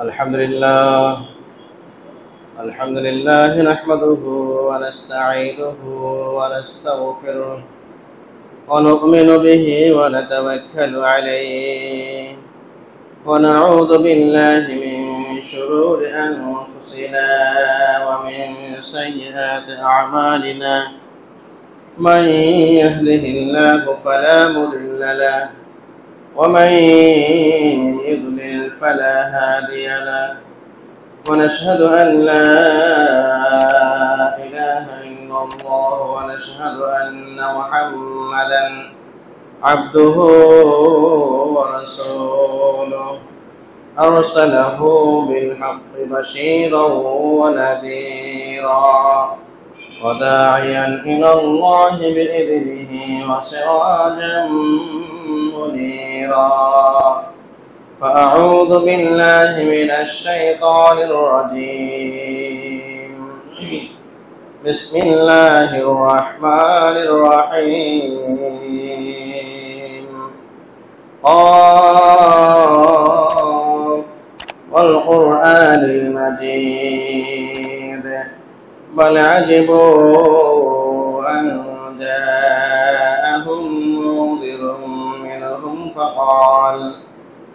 الحمد لله نحمده ونستعينه ونستغفره ونؤمن به ونتوكل عليه ونعوذ بالله من شرور أنفسنا ومن سيئات أعمالنا من يهده الله فلا مضل له ومن يضلل فلا هادي له ونشهد أن لا إله إلا الله ونشهد أن محمدا عبده ورسوله أرسله بالحق بشيرا ونذيرا وداعيا إلى الله بإذنه وسراجا منيرا فأعوذ بالله من الشيطان الرجيم بسم الله الرحمن الرحيم قاف والقرآن المجيد بل عجبوا أن جاءهم منذر منهم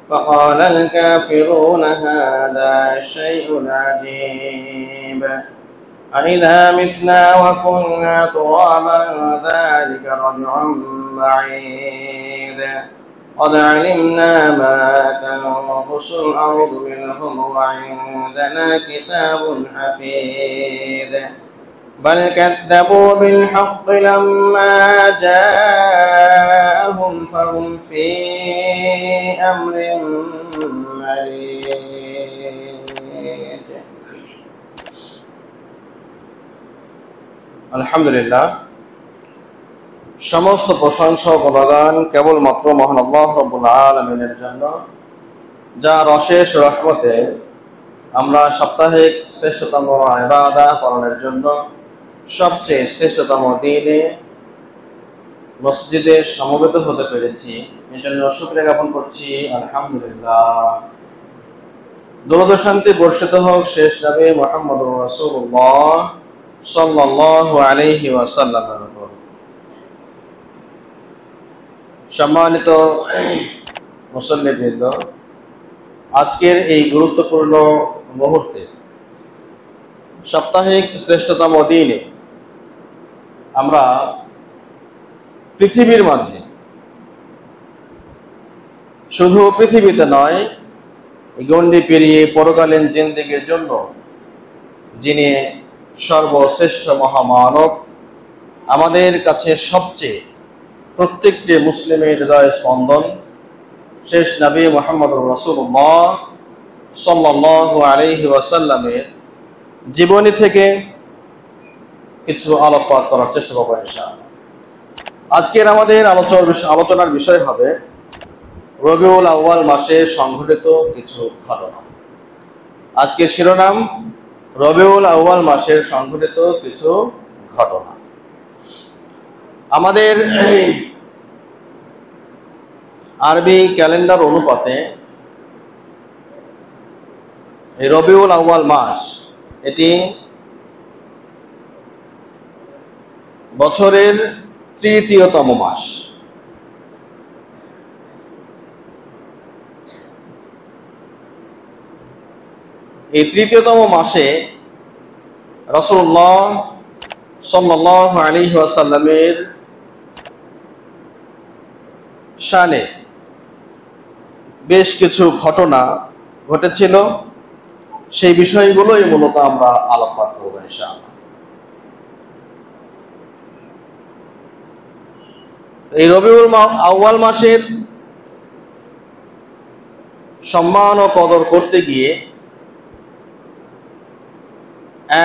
فقال الكافرون هذا شيء عجيب أإذا متنا وكنا ترابا ذلك رجع بعيد قد علمنا ما تنقص الأرض منهم وعندنا كتاب حفيظ بل كذبوا بالحق لما جاءهم فهم في أمر مريج আলহামদুলিল্লাহ, সমস্ত প্রশংসা ও গুণগান কেবলমাত্র মহান আল্লাহ রাব্বুল আলামিনের জন্য, যার অশেষ রহমতে আমরা সাপ্তাহিক শ্রেষ্ঠতম ইবাদত পালনের জন্য সবচেয়ে শ্রেষ্ঠতম দিনে মসজিদে সমবেত হতে পেরেছি। এই জন্য শুকরিয়া জ্ঞাপন করছি আলহামদুলিল্লাহ। দরুদ ও শান্তি বর্ষিত হোক শেষ নবী মুহাম্মদুর রাসূলুল্লাহ সাল্লাল্লাহু আলাইহি ওয়াসাল্লামের উপর। সম্মানিত মুসল্লিবৃন্দ, আজকের এই গুরুত্বপূর্ণ মুহূর্তে সাপ্তাহিক শ্রেষ্ঠতম দিনে আমরা পৃথিবীর মাঝে, শুধু পৃথিবীতে নয়, গণ্ডি পেরিয়ে পরকালীন জিন্দেগির জন্য যিনি সর্বশ্রেষ্ঠ মহামানব, আমাদের কাছে সবচেয়ে প্রত্যেকটি মুসলিমের হৃদয় স্পন্দন, শেষ নবী মুহাম্মদুর রাসূলুল্লাহ সাল্লাল্লাহু আলাইহি ওয়াসাল্লামের জীবনী থেকে কিছু আলোকপাত করার চেষ্টা করব ইনশাআল্লাহ। আজকের আমাদের আলোচনার বিষয় হবে রবিউল আউয়াল মাসে সংঘটিত কিছু ঘটনা। আজকের শিরোনাম রবিউল আউয়াল মাসের সংঘটিত কিছু ঘটনা। আমাদের আরবি ক্যালেন্ডার অনুপাতে এই রবিউল আউয়াল মাস, এটি বছরের তৃতীয়তম মাস। এই তৃতীয়তম মাসে রাসূলুল্লাহ সাল্লাল্লাহু আলাইহি ওয়াসাল্লামের শানে বেশ কিছু ঘটনা ঘটেছিল। সেই বিষয়গুলোই মূলত আমরা আলোকপাত করব ইনশাআল্লাহ। এই রবিউল আউয়াল মাসের সম্মান ও কদর করতে গিয়ে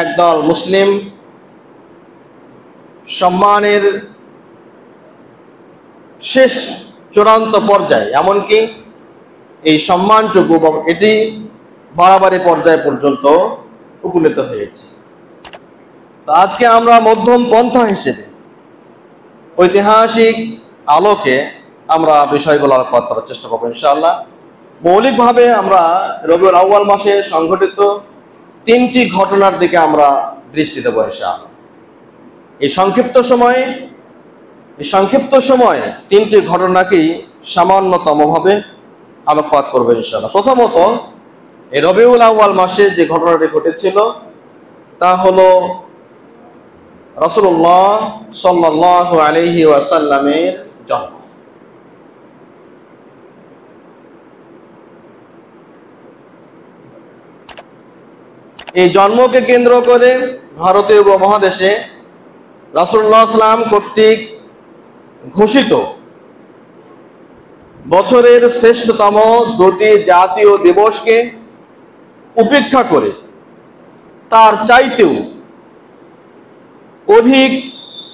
একদল মুসলিম সম্মানের শেষ চূড়ান্ত পর্যায়ে, এমনকি এই সম্মানটুকু এটি বাড়াবাড়ি পর্যায় পর্যন্ত উপনীত হয়েছে। তো আজকে আমরা মধ্যম পন্থা হিসেবে ঐতিহাসিক আলোকে আমরা বিষয়গুলো আলোচনা করার চেষ্টা করবো ইনশাআল্লাহ। মৌলিকভাবে আমরা রবিউল আউয়াল মাসে সংঘটিত 3টি ঘটনার দিকে আমরা দৃষ্টি দেব ইনশাআল্লাহ। এই সংক্ষিপ্ত সময়ে 3টি ঘটনাকেই সামান্যতমভাবে আলোকপাত করবে ইনশাআল্লাহ। প্রথমত, এই রবিউল আউয়াল মাসে যে ঘটনাটি ঘটেছিল তা হলো রাসূলুল্লাহ সাল্লাল্লাহু আলাইহি ওয়াসাল্লামের জন্ম। এই জন্মকে কেন্দ্র করে ভারতীয় উপমহাদেশে রাসূলুল্লাহ সাল্লাল্লাহু আলাইহি ওয়াসাল্লাম কর্তৃক ঘোষিত বছরের শ্রেষ্ঠতম 2টি জাতীয় দিবসকে উপেক্ষা করে তার চাইতেও অধিক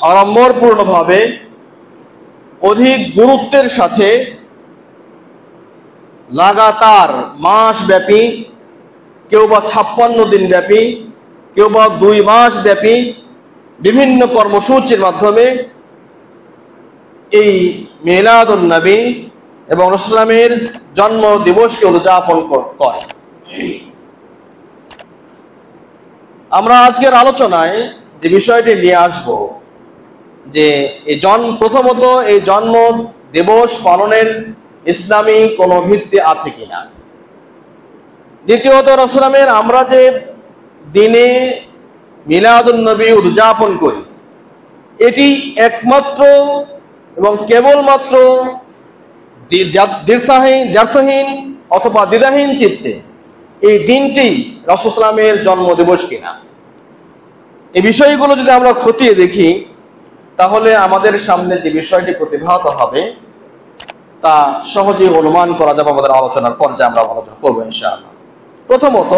আড়ম্বরপূর্ণভাবে, অধিক গুরুত্বের সাথে লাগাতার মাস ব্যাপী, কেউ বা 56 দিন ব্যাপী, কেউ বা 2 মাস ব্যাপী বিভিন্ন কর্মসূচির মাধ্যমে এই মিলাদুন নবী এবং রাসূলের জন্ম দিবসকে উদযাপন করে। আমরা আজকের আলোচনায় যে বিষয়টি নিয়ে আসব যে প্রথমত এই জন্ম দিবস পালনের ইসলামী কোনো ভিত্তি আছে কিনা। দ্বিতীয়ত, রাসূলের আমরা যে দিনে মিলাদুন নবী উদযাপন করি এটি একমাত্র এবং কেবলমাত্র দ্ব্যর্থহীন অথবা দ্বিধাহীন চিত্তে এই দিনটি রাসূল সাল্লামের জন্ম দিবস কিনা। এই বিষয়গুলো যদি আমরা খতিয়ে দেখি তাহলে আমাদের সামনে যে বিষয়টি প্রতিভাত হবে তা সহজেই অনুমান করা যাবে আমাদের আলোচনার পর, যে আমরা আলোচনা করবো ইনশাআল্লাহ। প্রথমত,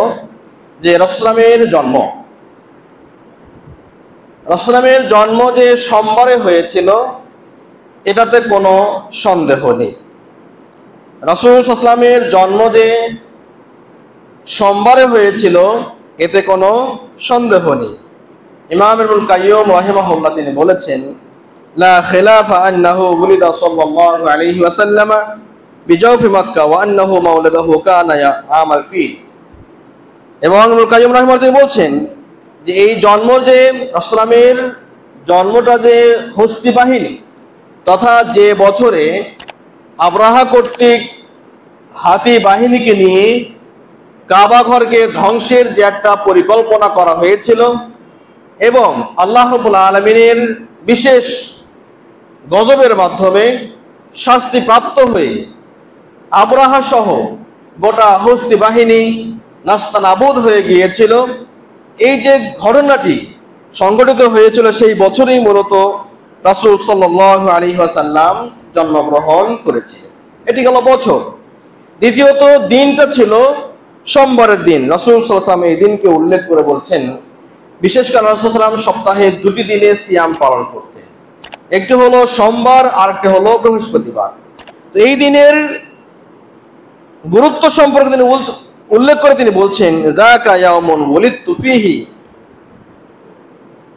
যে রাসূলের জন্ম যে সোমবারে হয়েছিল এটাতে কোনো সন্দেহ নেই। রাসূল সাল্লাল্লাহু আলাইহি ওয়াসাল্লামের জন্ম যে সোমবারে হয়েছিল এতে কোনো সন্দেহ নেই। ইমাম ইবনুল কাইয়্যিম রাহিমাহুল্লাহ তিনি বলেছেন, লা খিলাফা আন্নাহু উলিদা সাল্লাল্লাহু আলাইহি ওয়াসাল্লাম বিজাওফি মক্কা ওয়া আন্নাহু মাউলিদুহু কানা আমাল ফিল। এবং ইবনুল কাইয়্যিম রাহিমাহুল্লাহ তিনি বলছেন যে এই জন্ম যে রাসূলের জন্মটা যে হস্তি বাহিনী তথা যে বছরে আব্রাহা কর্তৃক হাতি বাহিনীকে নিয়ে কাবা ঘরকে ধ্বংসের যে একটা পরিকল্পনা করা হয়েছিল এবং আল্লাহ রাব্বুল আলামিনের বিশেষ গজবের মাধ্যমে শাস্তিপ্রাপ্ত হয়ে আব্রাহা সহ গোটা হস্তি বাহিনী নাস্তানাবুদ হয়ে গিয়েছিল, এই যে ঘটনাটি সংঘটিত হয়েছিল সেই বছরেই মূলত রাসূল সাল্লাল্লাহু আলাইহি ওয়াসাল্লাম জন্মগ্রহণ করেছিলেন। এটি গেল বছর। দ্বিতীয়ত, দিনটা ছিল সোমবারের দিন। রাসূল সাল্লাল্লাহু আলাইহি ওয়াসাল্লাম এই দিনকে উল্লেখ করে বলছেন, বিশেষ করে রাসূল সাল্লাল্লাহু আলাইহি ওয়াসাল্লাম সপ্তাহে 2টি দিনে সিয়াম পালন করতেন, একটি হলো সোমবার আর একটি হলো বৃহস্পতিবার। তো এই দিনের গুরুত্ব সম্পর্কে তিনি উল্লেখ করে তিনি বলছেন, যাকা ইয়াউমুন ওয়ালিদতু ফীহি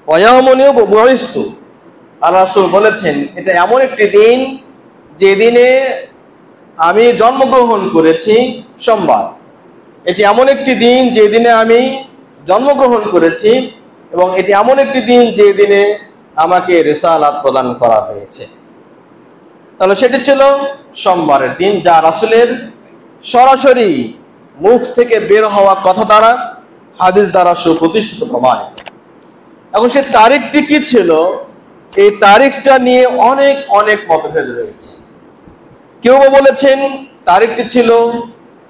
ওয়া ইয়াউমুন বুইসতু। আর রাসূল বলেছেন এটা এমন একটি দিন যে দিনে আমি জন্মগ্রহণ করেছি, সোমবার। এটি এমন একটি দিন যে দিনে আমি জন্মগ্রহণ করেছি এবং এটি এমন একটি দিন যে দিনে আমাকে রিসালাত প্রদান করা হয়েছে। তাহলে সেটি ছিল সোমবারের দিন, যা রাসূলের সরাসরি মুখ থেকে বের হওয়া কথা দ্বারা, হাদিস দ্বারা সুপ্রতিষ্ঠিত প্রমাণিত। এখন সে তারিখটি কি ছিল, এই তারিখটা নিয়ে অনেক অনেক মতভেদ রয়েছে। কেউ বলেছেন তারিখটি ছিল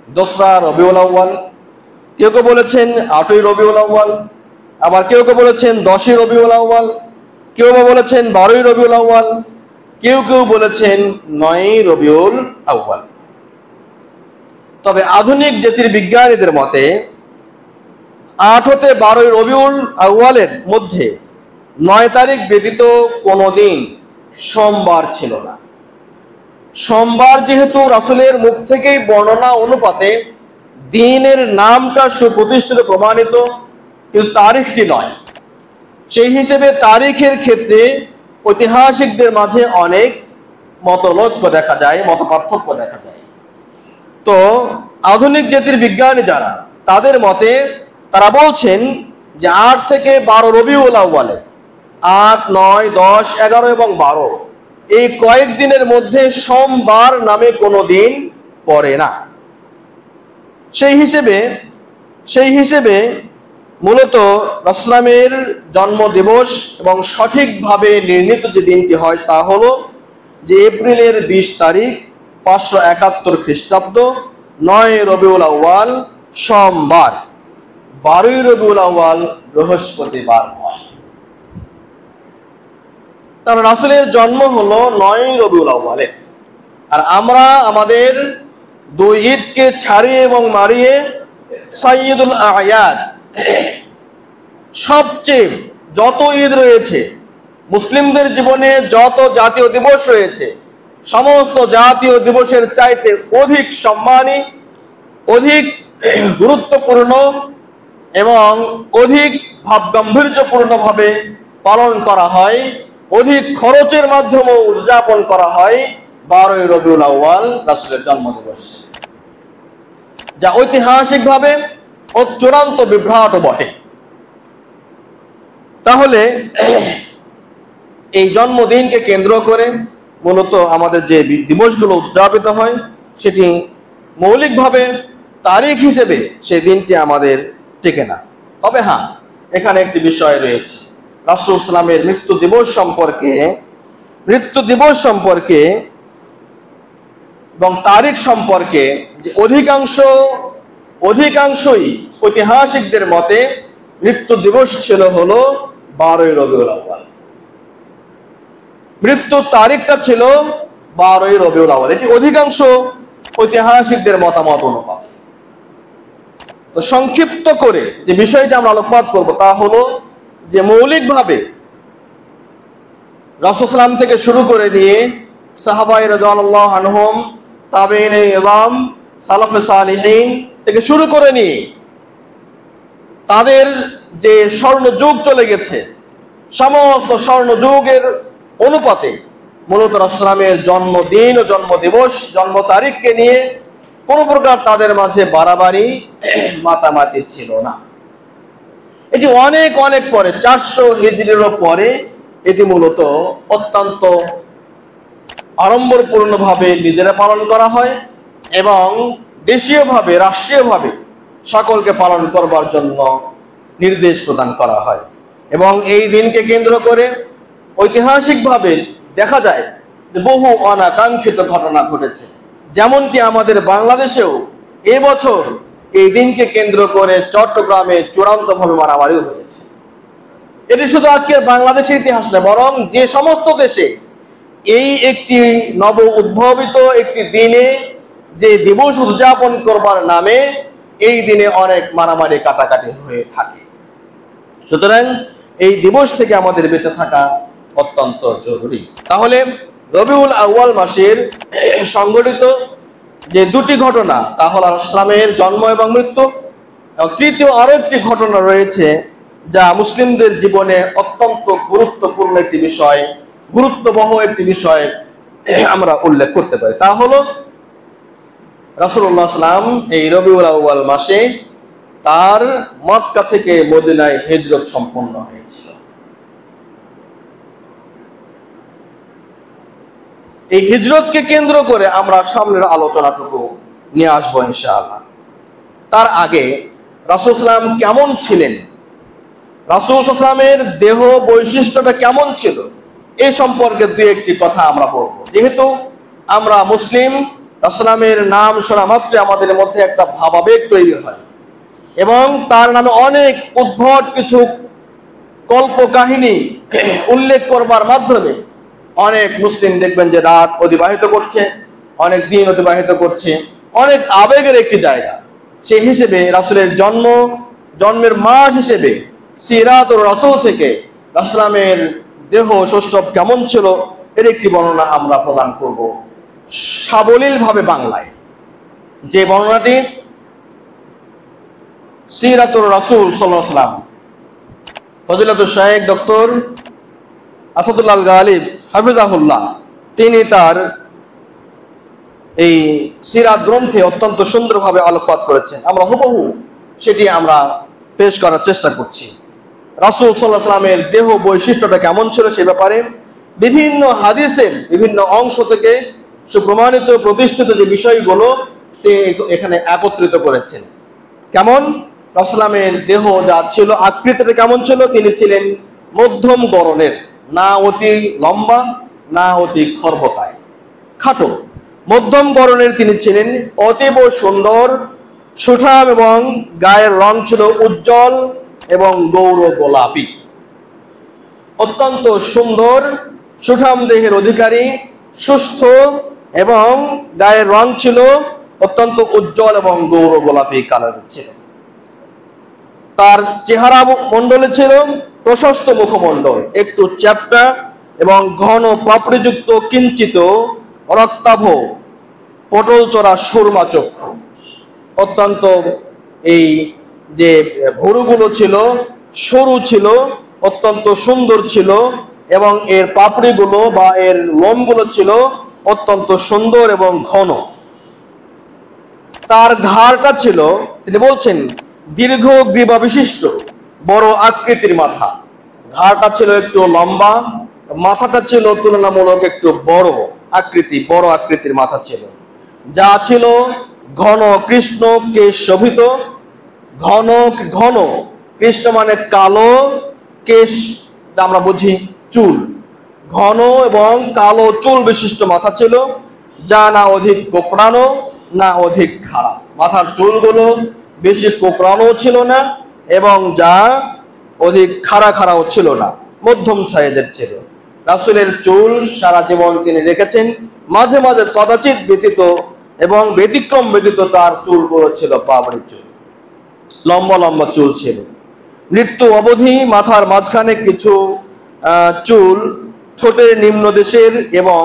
2রা রবিউল আউয়াল, কেউ বলেছেন 8ই রবিউল আউয়াল, আবার কেউ বলেছেন 10ই রবিউল আউয়াল, কেউ বলেছেন 12ই রবিউল আউয়াল, কেউ বলেছেন 9ই রবিউল আউয়াল। তবে আধুনিক জ্যোতির্বিজ্ঞানীদের মতে 8 হতে 12ই রবিউল আউয়ালের মধ্যে 9 তারিখ ব্যতীত কোনো দিন সোমবার ছিল না। সোমবার যেহেতু রাসূলের মুখ থেকেই বর্ণনা অনুপাতে দিনের নামটা সুপ্রতিষ্ঠিত প্রমাণিত, কিন্তু তারিখটি নয়। সেই হিসেবে তারিখের ক্ষেত্রে ঐতিহাসিকদের মাঝে অনেক মতপার্থক্য দেখা যায়। তো আধুনিক জ্যোতির্বিজ্ঞানী যারা, তাদের মতে তারা বলছেন যে 8 থেকে 12 রবিউল আউয়ালে, 8, 9, 10, 11 এবং 12 এই কয়েকদিনের মধ্যে সোমবার নামে কোনো দিন পড়ে না। সেই হিসেবে মূলত রাসূলের জন্ম দিবস এবং সঠিকভাবে নির্ণীত যে দিনটি হয় তা হলো যে এপ্রিলের 20 তারিখ 571 খ্রিস্টাব্দ, 9 রবিউল আউয়াল সোমবার, 12 রবিউল আউয়াল বৃহস্পতিবার হয়। তার রাসূলের জন্ম হলো 9 রবিউল আউয়ালে। আর আমরা আমাদের 2 ঈদকে ছাড়িয়ে এবং মারিয়ে সাইয়্যিদুল আয়াদ, সবচেয়ে যত ঈদ রয়েছে, মুসলিমদের জীবনে যত জাতীয় দিবস রয়েছে, সমস্ত জাতীয় দিবসের চাইতে অধিক সম্মানী, অধিক গুরুত্বপূর্ণ এবং অধিক ভাবগাম্ভীর্যপূর্ণভাবে পালন করা হয়, অধিক খরচের মাধ্যমে উদযাপন করা হয় 12 রবিউল আউয়াল, রাসূলের জন্মদিবস, যা ঐতিহাসিকভাবে ও চূড়ান্ত বিভ্রাট বটে। তাহলে এই জন্মদিনকে কেন্দ্র করে মূলত আমাদের যে দিবসগুলো উদযাপিত হয়, সেটি মৌলিকভাবে তারিখ হিসেবে সেই দিনটি আমাদের টেকে না। তবে হ্যাঁ, এখানে একটি বিষয় রয়েছে, রাসূল সাল্লামের মৃত্যু দিবস সম্পর্কে এবং তারিখ সম্পর্কে যে অধিকাংশই ঐতিহাসিকদের মতে মৃত্যু দিবস ছিল হলো 12 রবিউল আউয়াল, মৃত্যুর তারিখটা ছিল 12 রবিউল আউয়াল। এটি অধিকাংশ ঐতিহাসিকদের মতামত অনুপাত। তো সংক্ষিপ্ত করে যে বিষয়টা আমরা আলোকপাত করব তা হলো যে মৌলিকভাবে রাসূল সাল্লাম থেকে শুরু করে দিয়ে সাহাবায়ে রাদিয়াল্লাহু আনহুম, তাবেঈনে ইমাম, সালাফে সালিহিন থেকে শুরু করে নিয়ে তাদের যে স্বর্ণযুগ চলে গেছে, সমস্ত স্বর্ণযুগের অনুপাতে মূলত রাসূল সাল্লামের জন্মদিন ও জন্মদিবস, জন্ম তারিখকে নিয়ে কোনো প্রকার তাদের মাঝে বাড়াবাড়ি মাতামাতি ছিল না। এটি অনেক পরে, 400 হিজরিরও পরে এটি মূলত অত্যন্ত আড়ম্বরপূর্ণভাবে নিজেরা পালন করা হয় এবং দেশীয়ভাবে, রাষ্ট্রীয়ভাবে সকলকে পালন করবার জন্য নির্দেশ প্রদান করা হয়। এবং এই দিনকে কেন্দ্র করে ঐতিহাসিকভাবে দেখা যায় যে বহু অনাকাঙ্ক্ষিত ঘটনা ঘটেছে, যেমনটি আমাদের বাংলাদেশেও এবছর এই দিনকে কেন্দ্র করে চট্টগ্রামে চূড়ান্তভাবে মারামারি হয়েছে। এটি শুধু আজকের বাংলাদেশের ইতিহাস নয়, বরং যে সমস্ত দেশে এই একটি নব উদ্ভাবিত একটি দিনে যে দিবস উদযাপন করবার নামে এই দিনে অনেক মারামারি কাটাকাটি হয়ে থাকে। সুতরাং এই দিবস থেকে আমাদের বেঁচে থাকা অত্যন্ত জরুরি। তাহলে রবিউল আউয়াল মাসের সংঘটিত যে 2টি ঘটনা, তা হল ইসলামের জন্ম এবং মৃত্যু, এবং তৃতীয় আরো একটি ঘটনা রয়েছে যা মুসলিমদের জীবনে অত্যন্ত গুরুত্বপূর্ণ একটি বিষয়, গুরুত্ববহ একটি বিষয় আমরা উল্লেখ করতে পারি। তা হলো রাসূলুল্লাহ সাল্লাম এই রবিউল আউয়াল মাসে তার মক্কা থেকে মদিনায় হিজরত সম্পন্ন হয়েছিল। এই হিজরতকে কেন্দ্র করে আমরা সামনের আলোচনাটুকু নিয়ে আসবো ইনশাআল্লাহ। তার আগে রাসূল সাল্লাম কেমন ছিলেন, রাসূল সাল্লামের দেহ বৈশিষ্ট্যটা কেমন ছিল, এই সম্পর্কে 2-1টি কথা আমরা বলব। যেহেতু আমরা মুসলিম, রাসূল সাল্লামের নাম শোনা মাত্র আমাদের মধ্যে একটা ভাবাবেগ তৈরি হয় এবং তার নামে অনেক উদ্ভট কিছু কল্প কাহিনী উল্লেখ করবার মাধ্যমে অনেক মুসলিম দেখবেন যে রাত অতিবাহিত করছে, অনেক দিন অতিবাহিত করছে, অনেক আবেগের একটি জায়গা। সেই হিসেবে রাসূলের জন্মের মাস হিসেবে সিরাতুর রাসূল থেকে রাসূল সাল্লামের দেহ সৌষ্ঠব কেমন ছিল এর একটি বর্ণনা আমরা প্রদান করব সাবলীল ভাবে বাংলায়। যে বর্ণনাটি সিরাতুর রাসূল সাল্লাল্লাহু আলাইহি ওয়াসাল্লাম ফজিলাতুল শাইখ ডক্টর আসাদুল্লাহ গালিব হাফিজাহুল্লাহ তিনি তার এই সিরাত গ্রন্থে অত্যন্ত সুন্দরভাবে আলোকপাত করেছেন। আমরা হুবহু সেটি আমরা পেশ করার চেষ্টা করছি। রাসূল সাল্লাল্লাহু আলাইহি ওয়াসাল্লামের দেহ বৈশিষ্ট্যটা কেমন ছিল সে ব্যাপারে বিভিন্ন হাদিসের বিভিন্ন অংশ থেকে সুপ্রমাণিত প্রতিষ্ঠিত যে বিষয়গুলো এখানে একত্রিত করেছেন। কেমন রাসূলের দেহ যা ছিল, আকৃতিটা কেমন ছিল? তিনি ছিলেন মধ্যম গড়নের, না অতি লম্বা না অতি খর্বকায়, খাটো, মধ্যম গড়নের তিনি ছিলেন। অতীব সুন্দর, সুঠাম এবং গায়ের রং ছিল উজ্জ্বল এবং গৌর গোলাপি। অত্যন্ত সুন্দর সুঠাম দেহের অধিকারী, সুস্থ এবং গায়ের রং ছিল অত্যন্ত উজ্জ্বল এবং গৌর গোলাপি কালারের ছিল। তার চেহারা মণ্ডলে ছিল প্রশস্ত মুখমণ্ডল, একটু চ্যাপ্টা এবং ঘন পাপড়িযুক্ত কিঞ্চিত রক্তাভ পটল চড়া সুরমা চক্ষু। অত্যন্ত এই যে ভুরুগুলো ছিল সরু ছিল, অত্যন্ত সুন্দর ছিল এবং এর পাপড়িগুলো বা এর লোমগুলো ছিল অত্যন্ত সুন্দর এবং ঘন। তার ঘাড়টা ছিল, তিনি বলছেন, দীর্ঘ গ্রীবা বিশিষ্ট বড় আকৃতির মাথা। ঘাড়টা ছিল একটু লম্বা, মাথাটা ছিল তুলনামূলক একটু বড় আকৃতির মাথা ছিল। যা ছিল ঘন কৃষ্ণ কেশ শোভিত। ঘন ঘন কৃষ্ণ মানে কালো, কেশ যা আমরা বুঝি চুল, ঘন এবং কালো চুল বিশিষ্ট মাথা ছিল, যা না অধিক কোঁকড়ানো না অধিক খাড়া। মাথার চুলগুলো বেশি কোঁকড়ানো ছিল না এবং যা অধিক খাড়াও ছিল না, মধ্যম সাইজের ছিল। রাসূলের চুল সারা জীবন তিনি রেখেছেন। মাঝে মাঝে কদাচিৎ ব্যতীত এবং ব্যতিক্রম ব্যতীত তার চুলগুলো ছিল পাবড়ি চুল, লম্বা লম্বা চুল ছিল। মৃত্যু অবধি মাথার মাঝখানে কিছু চুল, ঠোঁটের নিম্ন দেশের এবং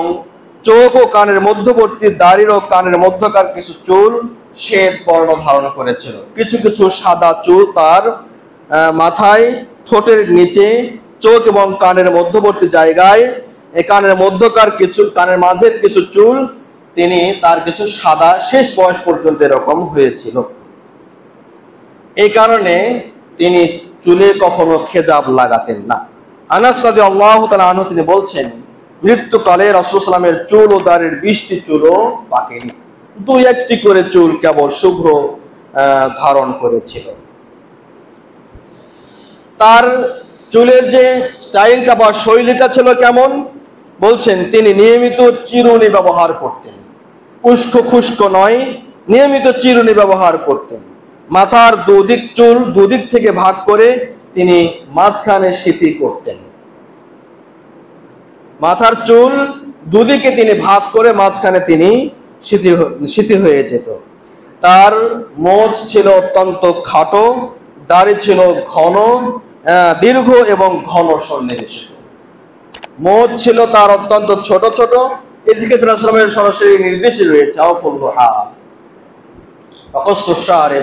চোখ ও কানের মধ্যবর্তী দাড়ির ও কানের মধ্যকার কিছু চুল শ্বেত বর্ণ ধারণ করেছিল। কিছু কিছু সাদা চুল তার মাথায়, ঠোঁটের নিচে, চোখ এবং কানের মধ্যবর্তী জায়গায়, কানের মধ্যকার কিছু, কানের মাঝের কিছু চুল তিনি তার কিছু সাদা, শেষ বয়স পর্যন্ত এরকম হয়েছিল। এই কারণে তিনি চুলে কখনো খেজাব লাগাতেন না। আনাস রাদিয়াল্লাহু তাআলা আনহু তিনি বলছেন, মৃত্যুকালে রাসূল সাল্লাল্লাহু আলাইহি ওয়াসাল্লামের চুল ও দাড়ির 20টি চুলও পাকেনি, 2-1টি করে চুল কেবল শুভ্র ধারণ করেছিল। তার চুলের যে স্টাইলটা বা শৈলীটা ছিল কেমন? বলছেন, তিনি নিয়মিত চিরুনি ব্যবহার করতেন, উস্কো খুস্কো নয়, নিয়মিত চিরুনি ব্যবহার করতেন। মাথার দুদিক চুল দুদিক থেকে ভাগ করে তিনি মাঝখানে সিঁথি করতেন। মাথার চুল দুদিকে তিনি ভাগ করে মাঝখানে তিনি সিঁথি হয়ে যেত। তার মোচ ছিল অত্যন্ত খাটো, দাড়ি ছিল ঘন, দীর্ঘ এবং ঘন সন্নিবেশিত। মোচ ছিল তার অত্যন্ত ছোট ছোট। এদিকে রাসূলের সরাসরি নির্দেশ রয়েছে, আউফুল্লাহা ওয়াকসুস শারে,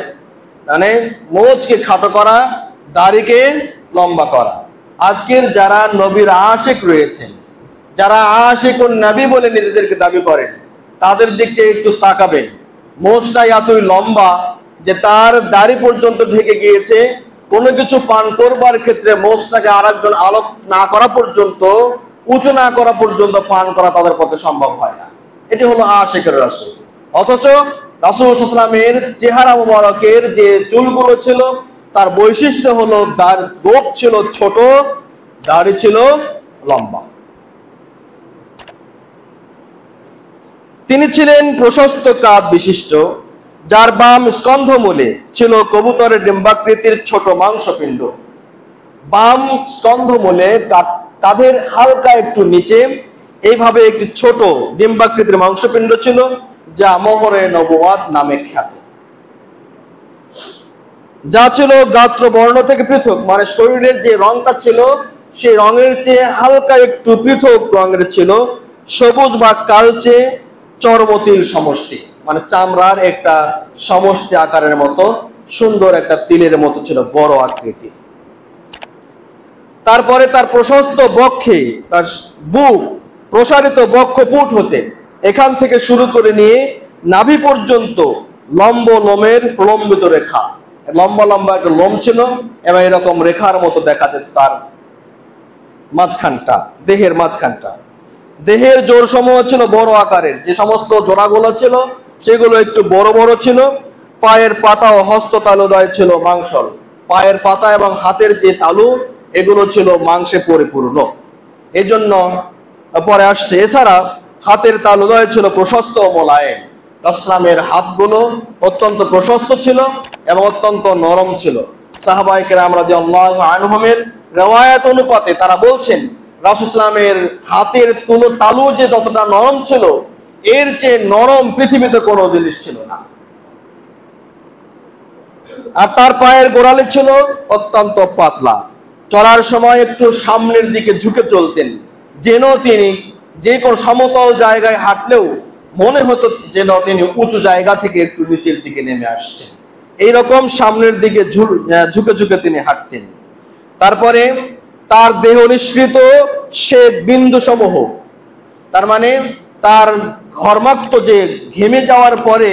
মানে মোচকে খাটো করা, দাড়িকে লম্বা করা। আজকের যারা নবীর আশিক রয়েছেন, যারা আশিকুন নবী বলে নিজেদেরকে দাবি করেন, তাদের দিকে একটু তাকাবেন। মোচটা এতই লম্বা যে তার দাড়ি পর্যন্ত ঢেকে গিয়েছে। কোনো কিছু পান করবার ক্ষেত্রে মোচটাকে আরেকজন আলোক না করা পর্যন্ত, উঁচু না করা পর্যন্ত পান করা তাদের পক্ষে সম্ভব হয় না। এটি হলো আশিকের রাসূল। অথচ রাসূল সাল্লাল্লাহু আলাইহি ওয়াসাল্লামের চেহারা মুবারকের যে চুলগুলো ছিল, তার বৈশিষ্ট্য হলো তার গোঁফ ছিল ছোট, দাড়ি ছিল লম্বা। তিনি ছিলেন প্রশস্ত কাঁধ বিশিষ্ট, যার বাম স্কন্ধমূলে ছিল কবুতরের ডিম্বাকৃতির ছোট মাংসপিণ্ড। বাম স্কন্ধমূলে কাঁধের হালকা একটু নিচে এইভাবে একটি ছোট ডিম্বাকৃতির মাংসপিণ্ড ছিল, যা মোহরে নবুয়াত নামে খ্যাত। যা ছিল গাত্র বর্ণ থেকে পৃথক, মানে শরীরের যে রংটা ছিল সেই রঙের চেয়ে হালকা একটু পৃথক রঙের ছিল। সবুজ বা কালচে চর্মতিল সমষ্টি, মানে চামড়ার একটা সমষ্টি আকারের মতো সুন্দর একটা তিলের মতো ছিল, বড় আকৃতি। তারপরে তার প্রশস্ত বক্ষে, তার বুক প্রসারিত বক্ষপুট হতে এখান থেকে শুরু করে নিয়ে নাভি পর্যন্ত লম্ব লোমের প্রলম্বিত রেখা, লম্বা লম্বা একটা লোম ছিল এবং এরকম রেখার মতো দেখা যেত তার মাঝখানটা, দেহের মাঝখানটা। দেহের জোড় সমূহ ছিল বড় আকারের, যে সমস্ত জোড়াগুলো ছিল সেগুলো একটু বড় বড় ছিল। পায়ের পাতা ও হস্ত তালুদ্বয় ছিল মাংসল, পায়ের পাতা এবং হাতের যে তালু এগুলো ছিল মাংসে পরিপূর্ণ, এই জন্য পরে আসছে। এছাড়া হাতের তালুদ্বয় ছিল প্রশস্ত ও মোলায়েম। রাসূলের হাতগুলো অত্যন্ত প্রশস্ত ছিল এবং অত্যন্ত নরম ছিল। সাহাবায়ে কেরাম রাদিয়াল্লাহু আনহুমের রিওয়ায়াত অনুপাতে তারা বলছেন রাসূলের হাতের তালু যে যতটা নরম ছিল এর চেয়ে নরম পৃথিবীতে কোনো জিনিস ছিল না। আর তার পায়ের গোড়ালি ছিল অত্যন্ত পাতলা, চলার সময় একটু সামনের দিকে ঝুঁকে চলতেন, যেন তিনি যে কোনো সমতল জায়গায় হাঁটলেও মনে হতো যেন তিনি উঁচু জায়গা থেকে একটু নিচের দিকে নেমে আসছেন, এইরকম সামনের দিকে ঝুঁকে ঝুঁকে তিনি হাঁটতেন। তারপরে তার দেহ নিঃসৃত সে বিন্দু সমূহ, তার মানে তার ঘর্মাক্ত যে ঘেমে যাওয়ার পরে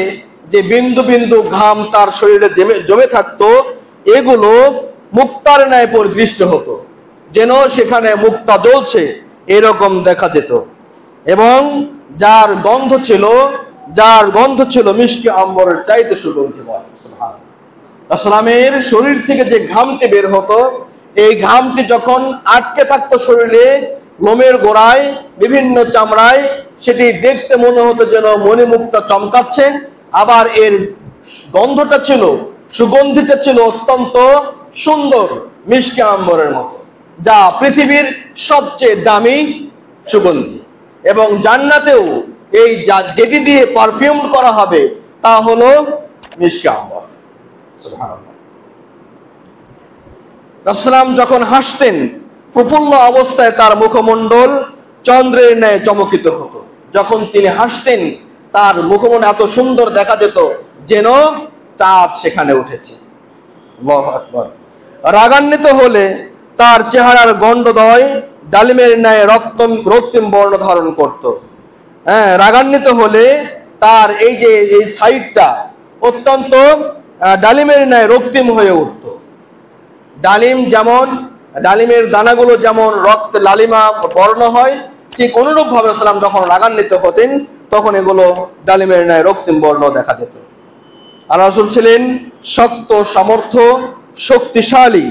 যে বিন্দু বিন্দু ঘাম তার শরীরে জমে থাকতো, এগুলো মুক্তার ন্যায় পরিদৃষ্ট হতো, যেন সেখানে মুক্তা জ্বলছে এরকম দেখা যেত। এবং যার গন্ধ ছিল মিশকে আম্বরের চাইতে সুগন্ধিময়। সুবহানাল্লাহ। রাসূলের শরীর থেকে যে ঘামটি বের হতো, এই ঘামটি যখন আটকে থাকতো শরীরে, লোমের গোড়ায়, বিভিন্ন চামড়ায়, সেটি দেখতে মনে হতো যেন মণিমুক্তা চমকাচ্ছে। আবার এর গন্ধটা ছিল, সুগন্ধিটা ছিল অত্যন্ত সুন্দর, মিশকে আম্বরের মতো, যা পৃথিবীর সবচেয়ে দামি সুগন্ধি। এবং জান্নাতেও এই যেটি দিয়ে পারফিউম করা হবে তা হলো মিশকে আম্বর। সুবহানাল্লাহ। রাসূল যখন হাসতেন প্রফুল্ল অবস্থায় তার মুখমণ্ডল চন্দ্রের ন্যায় চমকিত হতো। যখন তিনি হাসতেন তার মুখমণ্ডল এত সুন্দর দেখা যেত যেন চাঁদ সেখানে উঠেছে। আল্লাহু আকবার। রাগান্বিত হলে তার চেহারার গণ্ডদ্বয় ডালিমের ন্যায় রক্তিম বর্ণ ধারণ করত। রাগান্বিত হলে তার এই সাইডটা অত্যন্ত ডালিমের ন্যায় রক্তিম হয়ে উঠত। ডালিমের দানাগুলো যেমন রক্ত লালিমা বর্ণ হয়, ঠিক অনুরূপ ভাবে সাল্লাম যখন রাগান্বিত হতেন তখন এগুলো ডালিমের ন্যায় রক্তিম বর্ণ দেখা যেত। আর রাসূল ছিলেন শক্ত সামর্থ্য, শক্তিশালী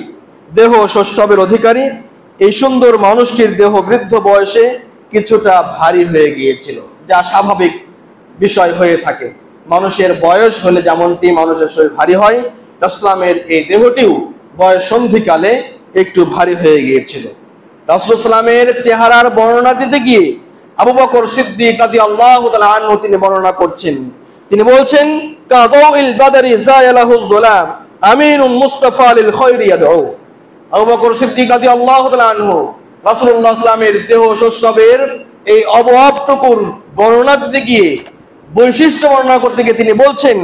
দেহ সৌষ্ঠবের অধিকারী। এই সুন্দর মানুষটির দেহ বৃদ্ধ বয়সে কিছুটা ভারী হয়ে গিয়েছিল, যা স্বাভাবিক বিষয় হয়ে থাকে। মানুষের বয়স হলে যেমনটি মানুষের শরীর ভারী হয়, রাসূলের এই দেহটিও বয়স সন্ধিকালে একটু ভারী হয়ে গিয়েছিল। রাসূল সাল্লামের চেহারার বর্ণনা দিতে গিয়ে আবু বকর সিদ্দিক রাদিয়াল্লাহু তাআলা আনহু তিনি বর্ণনা করছেন, তিনি বলছেন কাদাউল বাদরি জায়ালাহুল গোলাম আমিনুল মুস্তাফা লিল খায়রি ইয়াদউ। আবু বকর সিদ্দিক রাদিয়াল্লাহু তাআলা আনহু রাসূলুল্লাহ সাল্লামের দেহ সৌষ্ঠবের এই অবয়বটুকুর বর্ণনা দিতে গিয়ে, বৈশিষ্ট্য বর্ণনা করতে গিয়ে তিনি বলছেন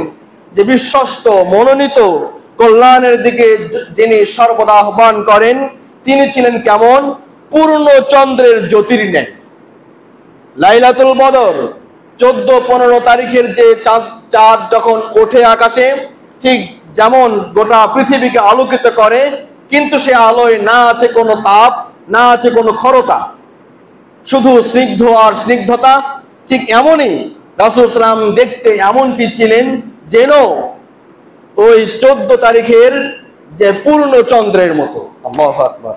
যে বিশ্বস্ত, মনোনীত, কল্যাণের দিকে যিনি সর্বদা আহ্বান করেন, তিনি ছিলেন কেমন? পূর্ণ চন্দ্রের জ্যোতির ন্যায়। লাইলাতুল বদর 14-15 তারিখের যে চাঁদ যখন ওঠে আকাশে, ঠিক যেমন গোটা পৃথিবীকে আলোকিত করে, কিন্তু সে আলোয় না আছে কোনো তাপ, না আছে কোনো খরতা, শুধু স্নিগ্ধ আর স্নিগ্ধতা। ঠিক এমনই রাসূল সাল্লাম দেখতে এমনটি ছিলেন যেন ওই 14 তারিখের যে পূর্ণ চন্দ্রের মতো। আল্লাহু আকবার।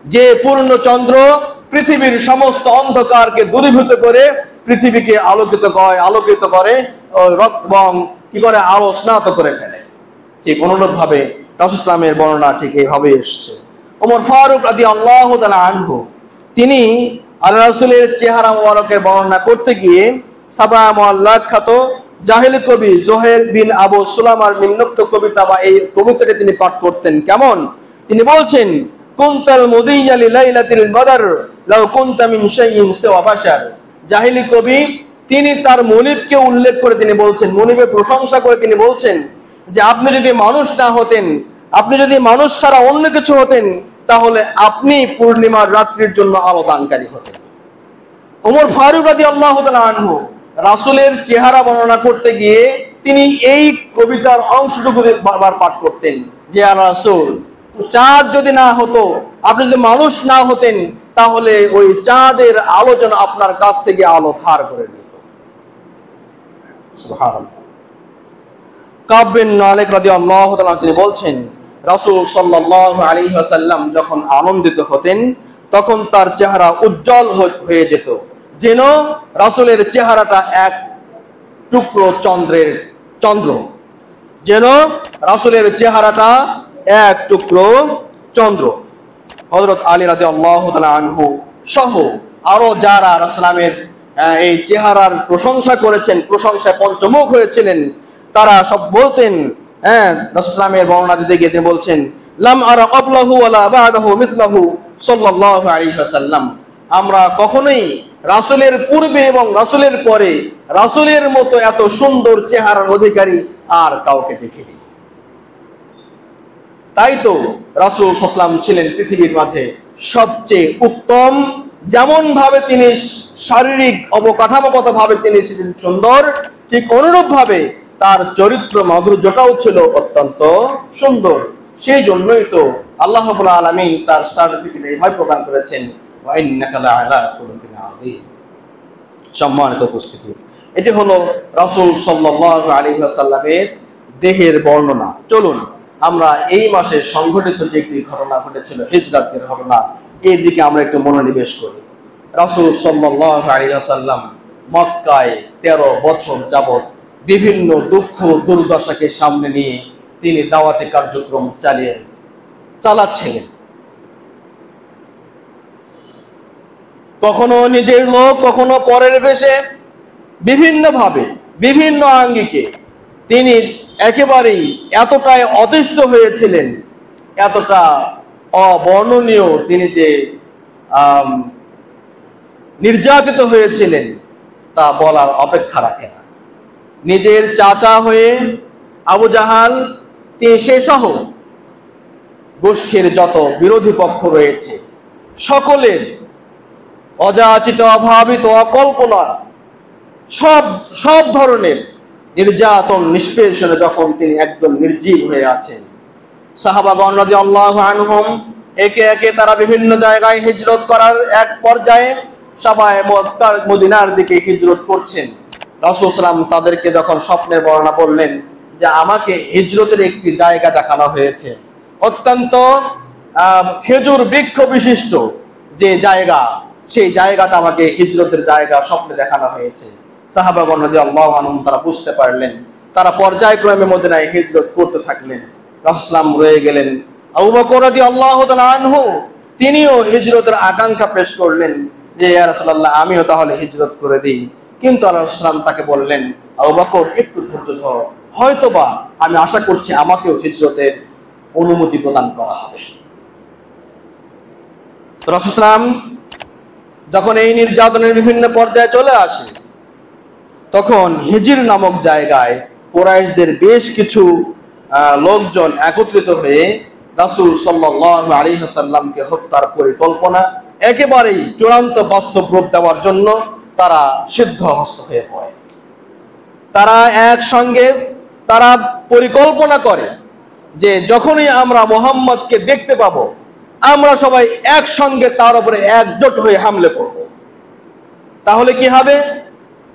যে পূর্ণ চন্দ্র পৃথিবীর সমস্ত অন্ধকারকে দূরীভূত করে পৃথিবীকে আলোকিত করে এবং কি করে আলো স্নাত করে ফেলে। ঠিক অনুরূপ ভাবে রাসূল সাল্লামের বর্ণনা ঠিক এইভাবে এসেছে। ওমর ফারুক রাদিয়াল্লাহু তাআলা আনহু তিনি আল্লাহ রাসূলের চেহারা মোবারকের বর্ণনা করতে গিয়ে সাবা মুআল্লাক খ্যাত জাহেলি কবি জোহের বিন আবু সুলামার নিম্নোক্ত কবিতা বা এই কবিতাটি তিনি পাঠ করতেন। কেমন? তিনি বলছেন কুনতাল মুদিয়্যা লিলাইলাতিল বদর লাউ কুনতা মিন শাইইন সিওয়া বাশার। জাহেলি কবি তিনি তার মনিবকে উল্লেখ করে তিনি বলছেন, মনিবের প্রশংসা করে তিনি বলছেন যে আপনি যদি মানুষ না হতেন, আপনি যদি মানুষ ছাড়া অন্য কিছু হতেন, তাহলে আপনি পূর্ণিমার রাত্রির জন্য আলো দানকারী হতেন। ওমর ফারুক রাদিয়াল্লাহু তাআলা আনহু রাসূলের চেহারা বর্ণনা করতে গিয়ে তিনি এই কবিতার অংশটুকু বারবার পাঠ করতেন যে রাসূল, চাঁদ যদি না হতো, আপনি যদি মানুষ না হতেন, তাহলে ওই চাঁদের আলো যেন আপনার কাছ থেকে আলো ধার করে নিত। সুবহানাল্লাহ। কাব বিন মালিক রাদিয়াল্লাহু তাআলা তিনি বলছেন, রাসূল সাল্লাল্লাহু আলাইহি ওয়াসাল্লাম যখন আনন্দিত হতেন তখন তার চেহারা উজ্জ্বল হয়ে যেত, যেন রাসূলের চেহারাটা এক টুকরো চন্দ্র, যেন রাসূলের চেহারাটা এক টুকরো চন্দ্র। হযরত আলী রাদিয়াল্লাহু তাআলা আনহু সহ আরো যারা রাসূলের এই চেহারার প্রশংসা করেছেন, প্রশংসায় পঞ্চমুখ হয়েছিলেন, তারা সব বলতেন, রাসূলের বর্ণনা দিতে গিয়ে তিনি বলছেন, লাম আরা ক্বাবলাহু ওয়ালা বা'দাহু মিথলাহু সাল্লাল্লাহু আলাইহি ওয়াসাল্লাম, আমরা কখনোই রাসূলের পূর্বে এবং রাসূলের পরে রাসূলের মতো এত সুন্দর চেহারার অধিকারী আর কাউকে দেখিনি। তাই তো রাসূল সাল্লাল্লাহু আলাইহি ওয়াসাল্লাম ছিলেন পৃথিবীর মাঝে সবচেয়ে উত্তম। যেমন ভাবে তিনি শারীরিক অবকাঠামোগত ভাবে তিনি ছিলেন সুন্দর, ঠিক অনুরূপ ভাবে তার চরিত্র মাধুর্যটাও ছিল অত্যন্ত সুন্দর। সেই জন্যই তো আল্লাহ রাব্বুল আলামিন তার সার্টিফিকেট এইভাবে প্রদান করেছেন, ওয়া ইন্নাকা লাআলা খুলুকিন আযীম। সম্মানিত উপস্থিতি, এটি হলো রাসূল সাল্লাল্লাহু আলাইহি ওয়াসাল্লামের দেহের বর্ণনা। চলুন আমরা এই মাসে সংঘটিত যে একটি ঘটনা ঘটেছিল, হিজরতের ঘটনা, এর দিকে আমরা একটু মনোনিবেশ করি। রাসূল সাল্লাল্লাহু আলাইহি ওয়াসাল্লাম মক্কায় 13 বছর যাবত বিভিন্ন দুঃখ দুর্দশাকে সামনে নিয়ে তিনি দাওয়াতি কার্যক্রম চালাচ্ছিলেন। কখনো নিজের লোক, কখনো পরের বেশে, বিভিন্ন ভাবে, বিভিন্ন আঙ্গিকে তিনি একেবারেই এতটাই অতিষ্ঠ হয়েছিলেন, এতটা অবর্ণনীয় তিনি যে নির্যাতিত হয়েছিলেন তা বলার অপেক্ষা রাখে না। নিজের চাচা হয়ে আবু জাহাল, তিনি সে সহ গোষ্ঠীর যত বিরোধী পক্ষ রয়েছে সকলের অযাচিত, অভাবিত, অকল্পনা সব ধরনের নির্যাতন নিষ্পেষণে যখন তিনি একদম নির্জীব হয়ে আছেন, সাহাবাগণ রাদিয়াল্লাহু আনহুম একে একে তারা বিভিন্ন জায়গায় হিজরত করার এক পর্যায়ে সবাই মক্কা মদিনার দিকে হিজরত করছেন। রাসূল সাল্লাল্লাহু আলাইহি ওয়াসাল্লাম তাদেরকে যখন স্বপ্নের বর্ণনা বললেন যে আমাকে হিজরতের একটি জায়গা দেখানো হয়েছে, অত্যন্ত খেজুর বৃক্ষ বিশিষ্ট যে জায়গা, সেই জায়গাটা আমাকে হিজরতের জায়গা স্বপ্নে দেখানো হয়েছে। সাহাবাগণ রাদিয়াল্লাহু আনহুম তারা বুঝতে পারলেন, তারা পর্যায়ক্রমে মদিনায় হিজরত করতে থাকলেন। রাসূল সাল্লাল্লাহু আলাইহি ওয়াসাল্লাম রয়ে গেলেন। আবু বকর রাদিয়াল্লাহু তাআলা আনহু তিনিও হিজরতের আকাঙ্ক্ষা পেশ করলেন যে ইয়া রাসূলুল্লাহ, আমিও তাহলে হিজরত করে দিই। কিন্তু আল্লাহ রাসূল সাল্লাল্লাহু আলাইহি ওয়াসাল্লাম তাকে বললেন, আবু বকর একটু ধৈর্য ধরো, হয়তোবা আমি আশা করছি আমাকেও হিজরতের অনুমতি প্রদান করা হবে। রাসূল সাল্লাল্লাহু আলাইহি ওয়াসাল্লাম যখন এই নির্যাতনের বিভিন্ন পর্যায়ে চলে আসে, তখন হিজির নামক জায়গায় কুরাইশদের বেশ কিছু লোকজন একত্রিত হয়ে রাসূল সাল্লাল্লাহু আলাইহি ওয়াসাল্লামকে হত্যার পরিকল্পনা একেবারেই চূড়ান্ত বাস্তব রূপ দেওয়ার জন্য তারা সিদ্ধহস্ত হয়ে পড়ে। তারা একসঙ্গে তারা পরিকল্পনা করে যে যখনই আমরা মুহাম্মদকে দেখতে পাবো, আমরা সবাই একসঙ্গে তার উপরে একজোট হয়ে হামলে করব। তাহলে কি হবে?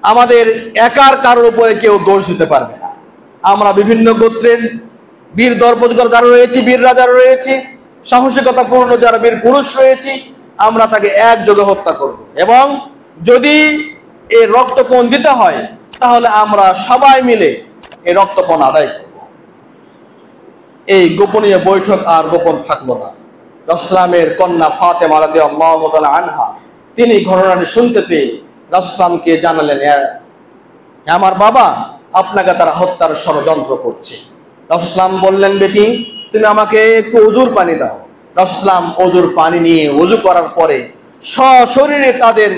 আমাদের একার কারোর উপরে কেউ দোষ দিতে পারবে না। আমরা বিভিন্ন গোত্রের বীর দর্পজগর যারা রয়েছি, বীর রাজা রয়েছি, সাহসিকতাপূর্ণ যারা বীর পুরুষ রয়েছি, আমরা তাকে একযোগে হত্যা করব। এবং যদি এই রক্তপণ দিতে হয় তাহলে আমরা সবাই মিলে এই রক্তপণ আদায় করব। এই গোপনীয় বৈঠক আর গোপন থাকলো না। রাসূলের কন্যা ফাতেমা রাদিয়াল্লাহু তাআলা আনহা তিনি ঘটনাটি শুনতে পেয়ে রাসূলকে জানালেন, আমার বাবা, আপনাকে তারা হত্যার ষড়যন্ত্র করছে। রাসূল বললেন, বেটি তুমি আমাকে একটু ওযুর পানি দাও। রাসূল ওযুর পানি নিয়ে ওযু করার পরে সশরীরে তাদের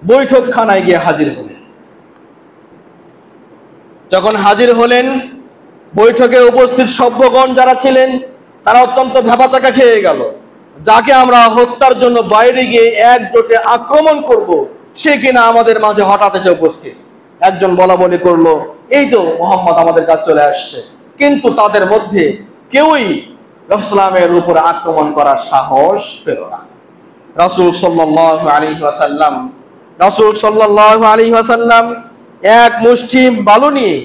বৈঠকখানায় গিয়ে হাজির হলেন। যখন হাজির হলেন, বৈঠকে উপস্থিত সভ্যগণ যারা ছিলেন তারা অত্যন্ত ভেবাচাকা খেয়ে গেল। যাকে আমরা হত্যার জন্য বাইরে গিয়ে একজোটে আক্রমণ করব, সে কিনা আমাদের মাঝে হঠাৎ এসে উপস্থিত। একজন বলা বলি করলো, এই তো মোহাম্মদ আমাদের কাছে চলে আসছে। কিন্তু তাদের মধ্যে কেউই রাসূলের উপর আক্রমণ করার সাহস পেল না। রাসূল সাল্লাল্লাহু আলাইহি ওয়াসাল্লাম এক মুষ্টি বালু নিয়ে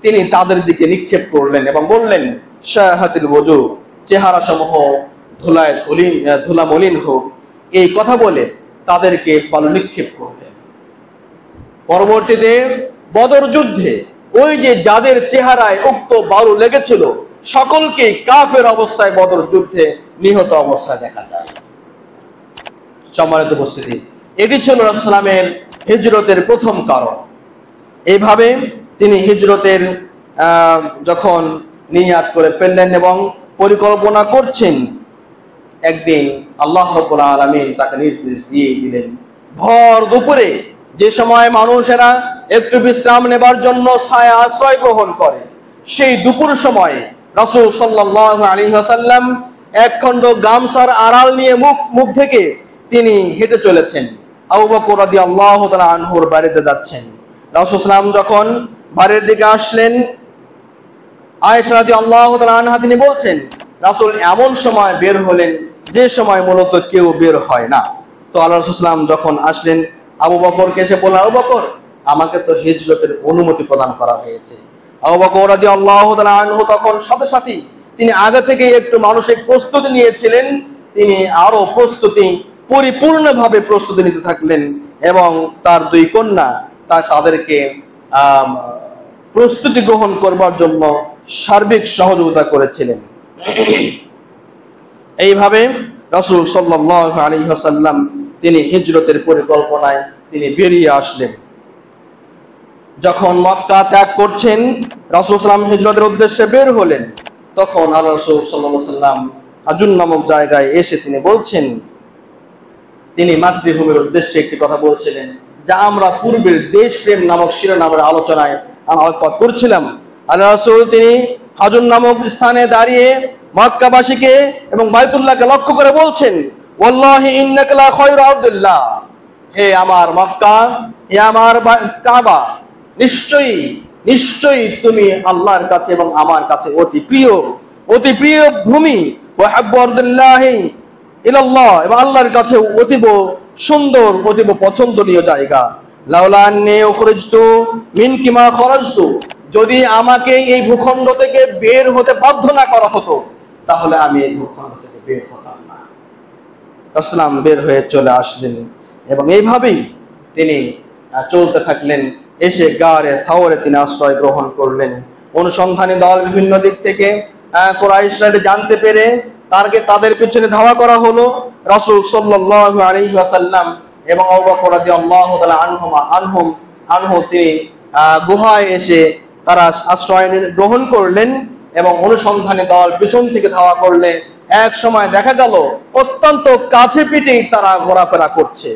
তিনি তাদের দিকে নিক্ষেপ করলেন এবং বললেন, শাহাতিল ওযু, চেহারা সমূহ ধুলা মলিন হোক, এই কথা বলে তাদেরকে বালু নিক্ষেপ করলেন। পরবর্তীতে বদর যুদ্ধে ওই যে যাদের চেহারায় উক্ত বালু লেগেছিল সকলকে কাফের অবস্থায় বদর যুদ্ধে নিহত অবস্থায় দেখা যায়। সম্মানিত উপস্থিতি, এটি ছিল রাসূলের হিজরতের প্রথম কারণ। এইভাবে তিনি হিজরতের যখন নিয়াত করে ফেললেন এবং পরিকল্পনা করছেন, একদিন আল্লাহ রাব্বুল আলামিন তাকে নির্দেশ দিয়ে দিলেন, ভর দুপুরে যে সময় মানুষেরা একটু বিশ্রাম নেবার জন্য ছায়া আশ্রয় গ্রহণ করে, সেই দুপুর সময়ে রাসূল সাল্লাল্লাহু আলাইহি ওয়াসাল্লাম একখণ্ড গামছার আড়াল নিয়ে মুখ ঢেকে তিনি হেঁটে চলেছেন। আবু বকর রাদিয়াল্লাহু তাআলা আনহুর বাড়িতে যাচ্ছেন। রাসূল সাল্লাল্লাহু যখন বাড়ির দিকে আসলেন, আয়েশা রাদিয়াল্লাহু তাআলা আনহা তিনি বলছেন, রাসূল এমন সময় বের হলেন যে সময় মূলত কেউ বের হয় না। তো আল্লাহ রাসূল সাল্লাল্লাহু যখন আসলেন, আবু বকরকে এসে বললেন, আবু বকর, আমাকে তো হিজরতের অনুমতি প্রদান করা হয়েছে। আবু বকর রাদিয়াল্লাহু তাআলা আনহু তখন সাথে সাথে তিনি আগে থেকে একটু মানসিক প্রস্তুতি নিয়েছিলেন। তিনি আরো পরিপূর্ণভাবে প্রস্তুতি নিতে থাকলেন এবং তার দুই কন্যা তাদেরকে প্রস্তুতি গ্রহণ করবার জন্য সার্বিক সহযোগিতা করেছিলেন। এইভাবে রাসূল সাল্লাল্লাহু আলাইহি ওয়াসাল্লাম তিনি হিজরতের পরিকল্পনায় তিনি বেরিয়ে আসলেন। যখন মক্কা ত্যাগ করছেন, রাসূল সাল্লাল্লাহু আলাইহি হিজরতের উদ্দেশ্যে বের হলেন, তখন আল্লাহ রাসূল সাল্লাল্লাহু আলাইহি ওয়াসাল্লাম হাজুন নামক জায়গায় এসে তিনি বলছেন, তিনি মাতৃভূমির উদ্দেশ্যে একটি কথা বলছিলেন, যা আমরা পূর্বের দেশপ্রেম নামক শিরোনামের আলোচনায় আলোকপাত করছিলাম। আল্লাহ রাসূল তিনি হাজুন নামক স্থানে দাঁড়িয়ে মক্কাবাসীকে এবং বাইতুল্লাহকে লক্ষ্য করে বলছেন, ওয়াল্লাহি ইন্নাকা লা খায়রু আরদিল্লাহ, হে আমার মক্কা, হে আমার কাবা, নিশ্চয়ই তুমি আল্লাহর কাছে এবং আমার কাছে অতি প্রিয় ভূমি, ওয়া হাব্বু আরদিল্লাহি ইলাল্লাহ, এবং আল্লাহর কাছে অতীব সুন্দর, অতীব পছন্দনীয় জায়গা। লাউলা আন্নী উখরিজতু মিনকি মা খরাজতু, যদি আমাকে এই ভূখণ্ড থেকে বের হতে বাধ্য না করা হতো তাহলে আমি এই ভূখণ্ড থেকে বের হতাম না। রাসূল বের হয়ে চলে আসলেন এবং এইভাবেই তিনি চলতে থাকলেন। এসে গারে সাওরে তিনি আশ্রয় গ্রহণ করলেন। অনুসন্ধানী দল বিভিন্ন দিক থেকে কুরাইশরা জানতে পেরে তাদের পিছনে ধাওয়া করা হলো। রাসূল সাল্লাল্লাহু আলাইহি ওয়াসাল্লাম এবং আবু বকর রাদিয়াল্লাহু তাআলা আনহু তিনি গুহায় এসে তারা আশ্রয় গ্রহণ করলেন এবং অনুসন্ধানী দল পিছন থেকে ধাওয়া করলে এক সময় দেখা গেল অত্যন্ত কাছে পিঠেই তারা ঘোরাফেরা করছে।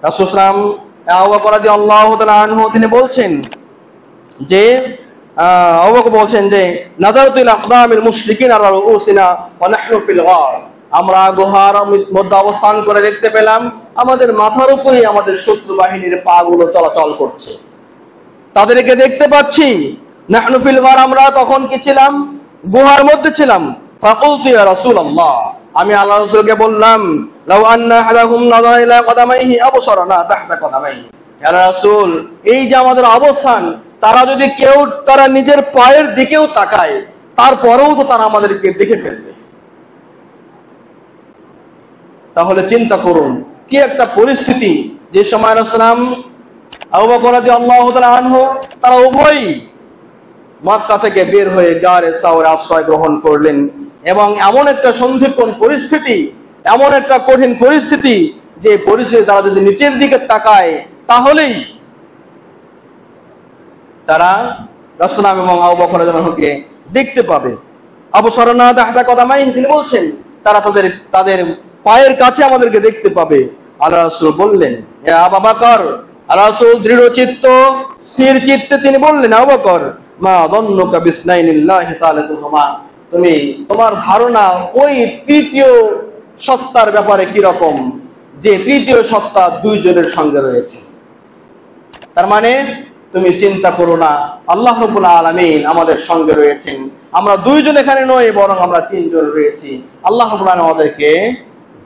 রাসূল সাল্লাল্লাহু আবু বকর রাদিয়াল্লাহু তাআলা আনহু তিনি বলছেন যে আবু বকর বলছেন যে নাযারাতু ইলা আকদামিল মুশরিকিন আলা রুউসিনা ওয়া নাহনু ফিল গার, আমরা গুহার মধ্যে অবস্থান করে দেখতে পেলাম আমাদের মাথার উপরেই আমাদের শত্রু বাহিনীর পা গুলো চলাচল করছে, তাদেরকে দেখতে পাচ্ছি। নাহনু ফিল গার, আমরা তখন কি ছিলাম? গুহার মধ্যে ছিলাম। ফাকুলতু ইয়া রাসূলুল্লাহ, আমি আল্লাহর রাসূলকে বললাম, লাউ আন্না আহাদাকুম নাযারা ইলা কদামাইহি আবসারানা তাহতা কদামাইহি, ইয়া রাসূল, এই যে আমাদের অবস্থান, তারা নিজের পায়ের দিকেও তাকায়, তারপরেও তো তারা আমাদেরকে দেখে ফেলবে। তাহলে চিন্তা করুন কি একটা পরিস্থিতি, যে সময় রাসূল আবু বকর রাদিয়াল্লাহু তাআলা আনহু তারা উভয়ই মক্কা থেকে বের হয়ে গারে সাওরে আশ্রয় গ্রহণ করলেন এবং এমন একটা সন্ধিক্ষণ পরিস্থিতি, এমন একটা কঠিন পরিস্থিতি, যে পরিস্থিতি তারা যদি নিচের দিকে তাকায় তাহলেই তারা রাসূল এবং আবু বকর রাদিয়াল্লাহু আনহুকে দেখতে পাবে। আবু সারনা তাহতা কদামাইহি, তিনি বলছেন তারা তাদের পায়ের কাছে আমাদেরকে দেখতে পাবে। আল্লাহ রাসূল বললেন, ইয়া আবু বকর, আল্লাহ রাসূল দৃঢ়চিত্ত স্থির চিত্তে তিনি বললেন, আবু বকর, মা যান্নুকা বিসনাইনিল্লাহি তাআলাতুহুমা, তোমার ধারণা ওই তৃতীয় সত্তার ব্যাপারে কি রকম, যে তৃতীয় সত্তা দুইজনের সঙ্গে রয়েছে। তার মানে তুমি চিন্তা করো না, আল্লাহ রাব্বুল আলামিন আমাদের সঙ্গে রয়েছেন। আমরা দুইজন এখানে নই, বরং আমরা তিনজন রয়েছি। আল্লাহ রাব্বুল আলামিন আমাদেরকে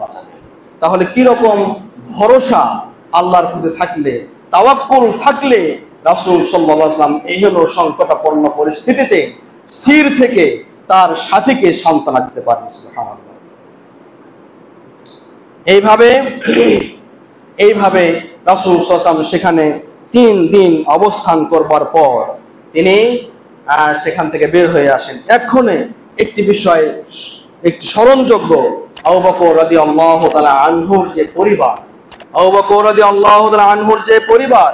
বাঁচাবেন। তাহলে কি রকম ভরসা আল্লাহর প্রতি থাকলে, তাওয়াক্কুল থাকলে রাসূল সাল্লাল্লাহু আলাইহি ওয়াসাল্লাম এই হলো সংকটাপন্ন পরিস্থিতিতে স্থির থেকে তার সাথীকে সান্ত্বনা দিতে পারেন। সুবহানাল্লাহ। এইভাবে রাসূল সাল্লাল্লাহু আলাইহি ওয়াসাল্লাম সেখানে 3 দিন অবস্থান করবার পর তিনি সেখান থেকে বের হয়ে আসেন। এক্ষণে একটি বিষয় একটি স্মরণযোগ্য, আবু বকর রাদিয়াল্লাহু তাআলা আনহুর যে পরিবার, আবু বকর রাদিয়াল্লাহু তাআলা আনহুর যে পরিবার,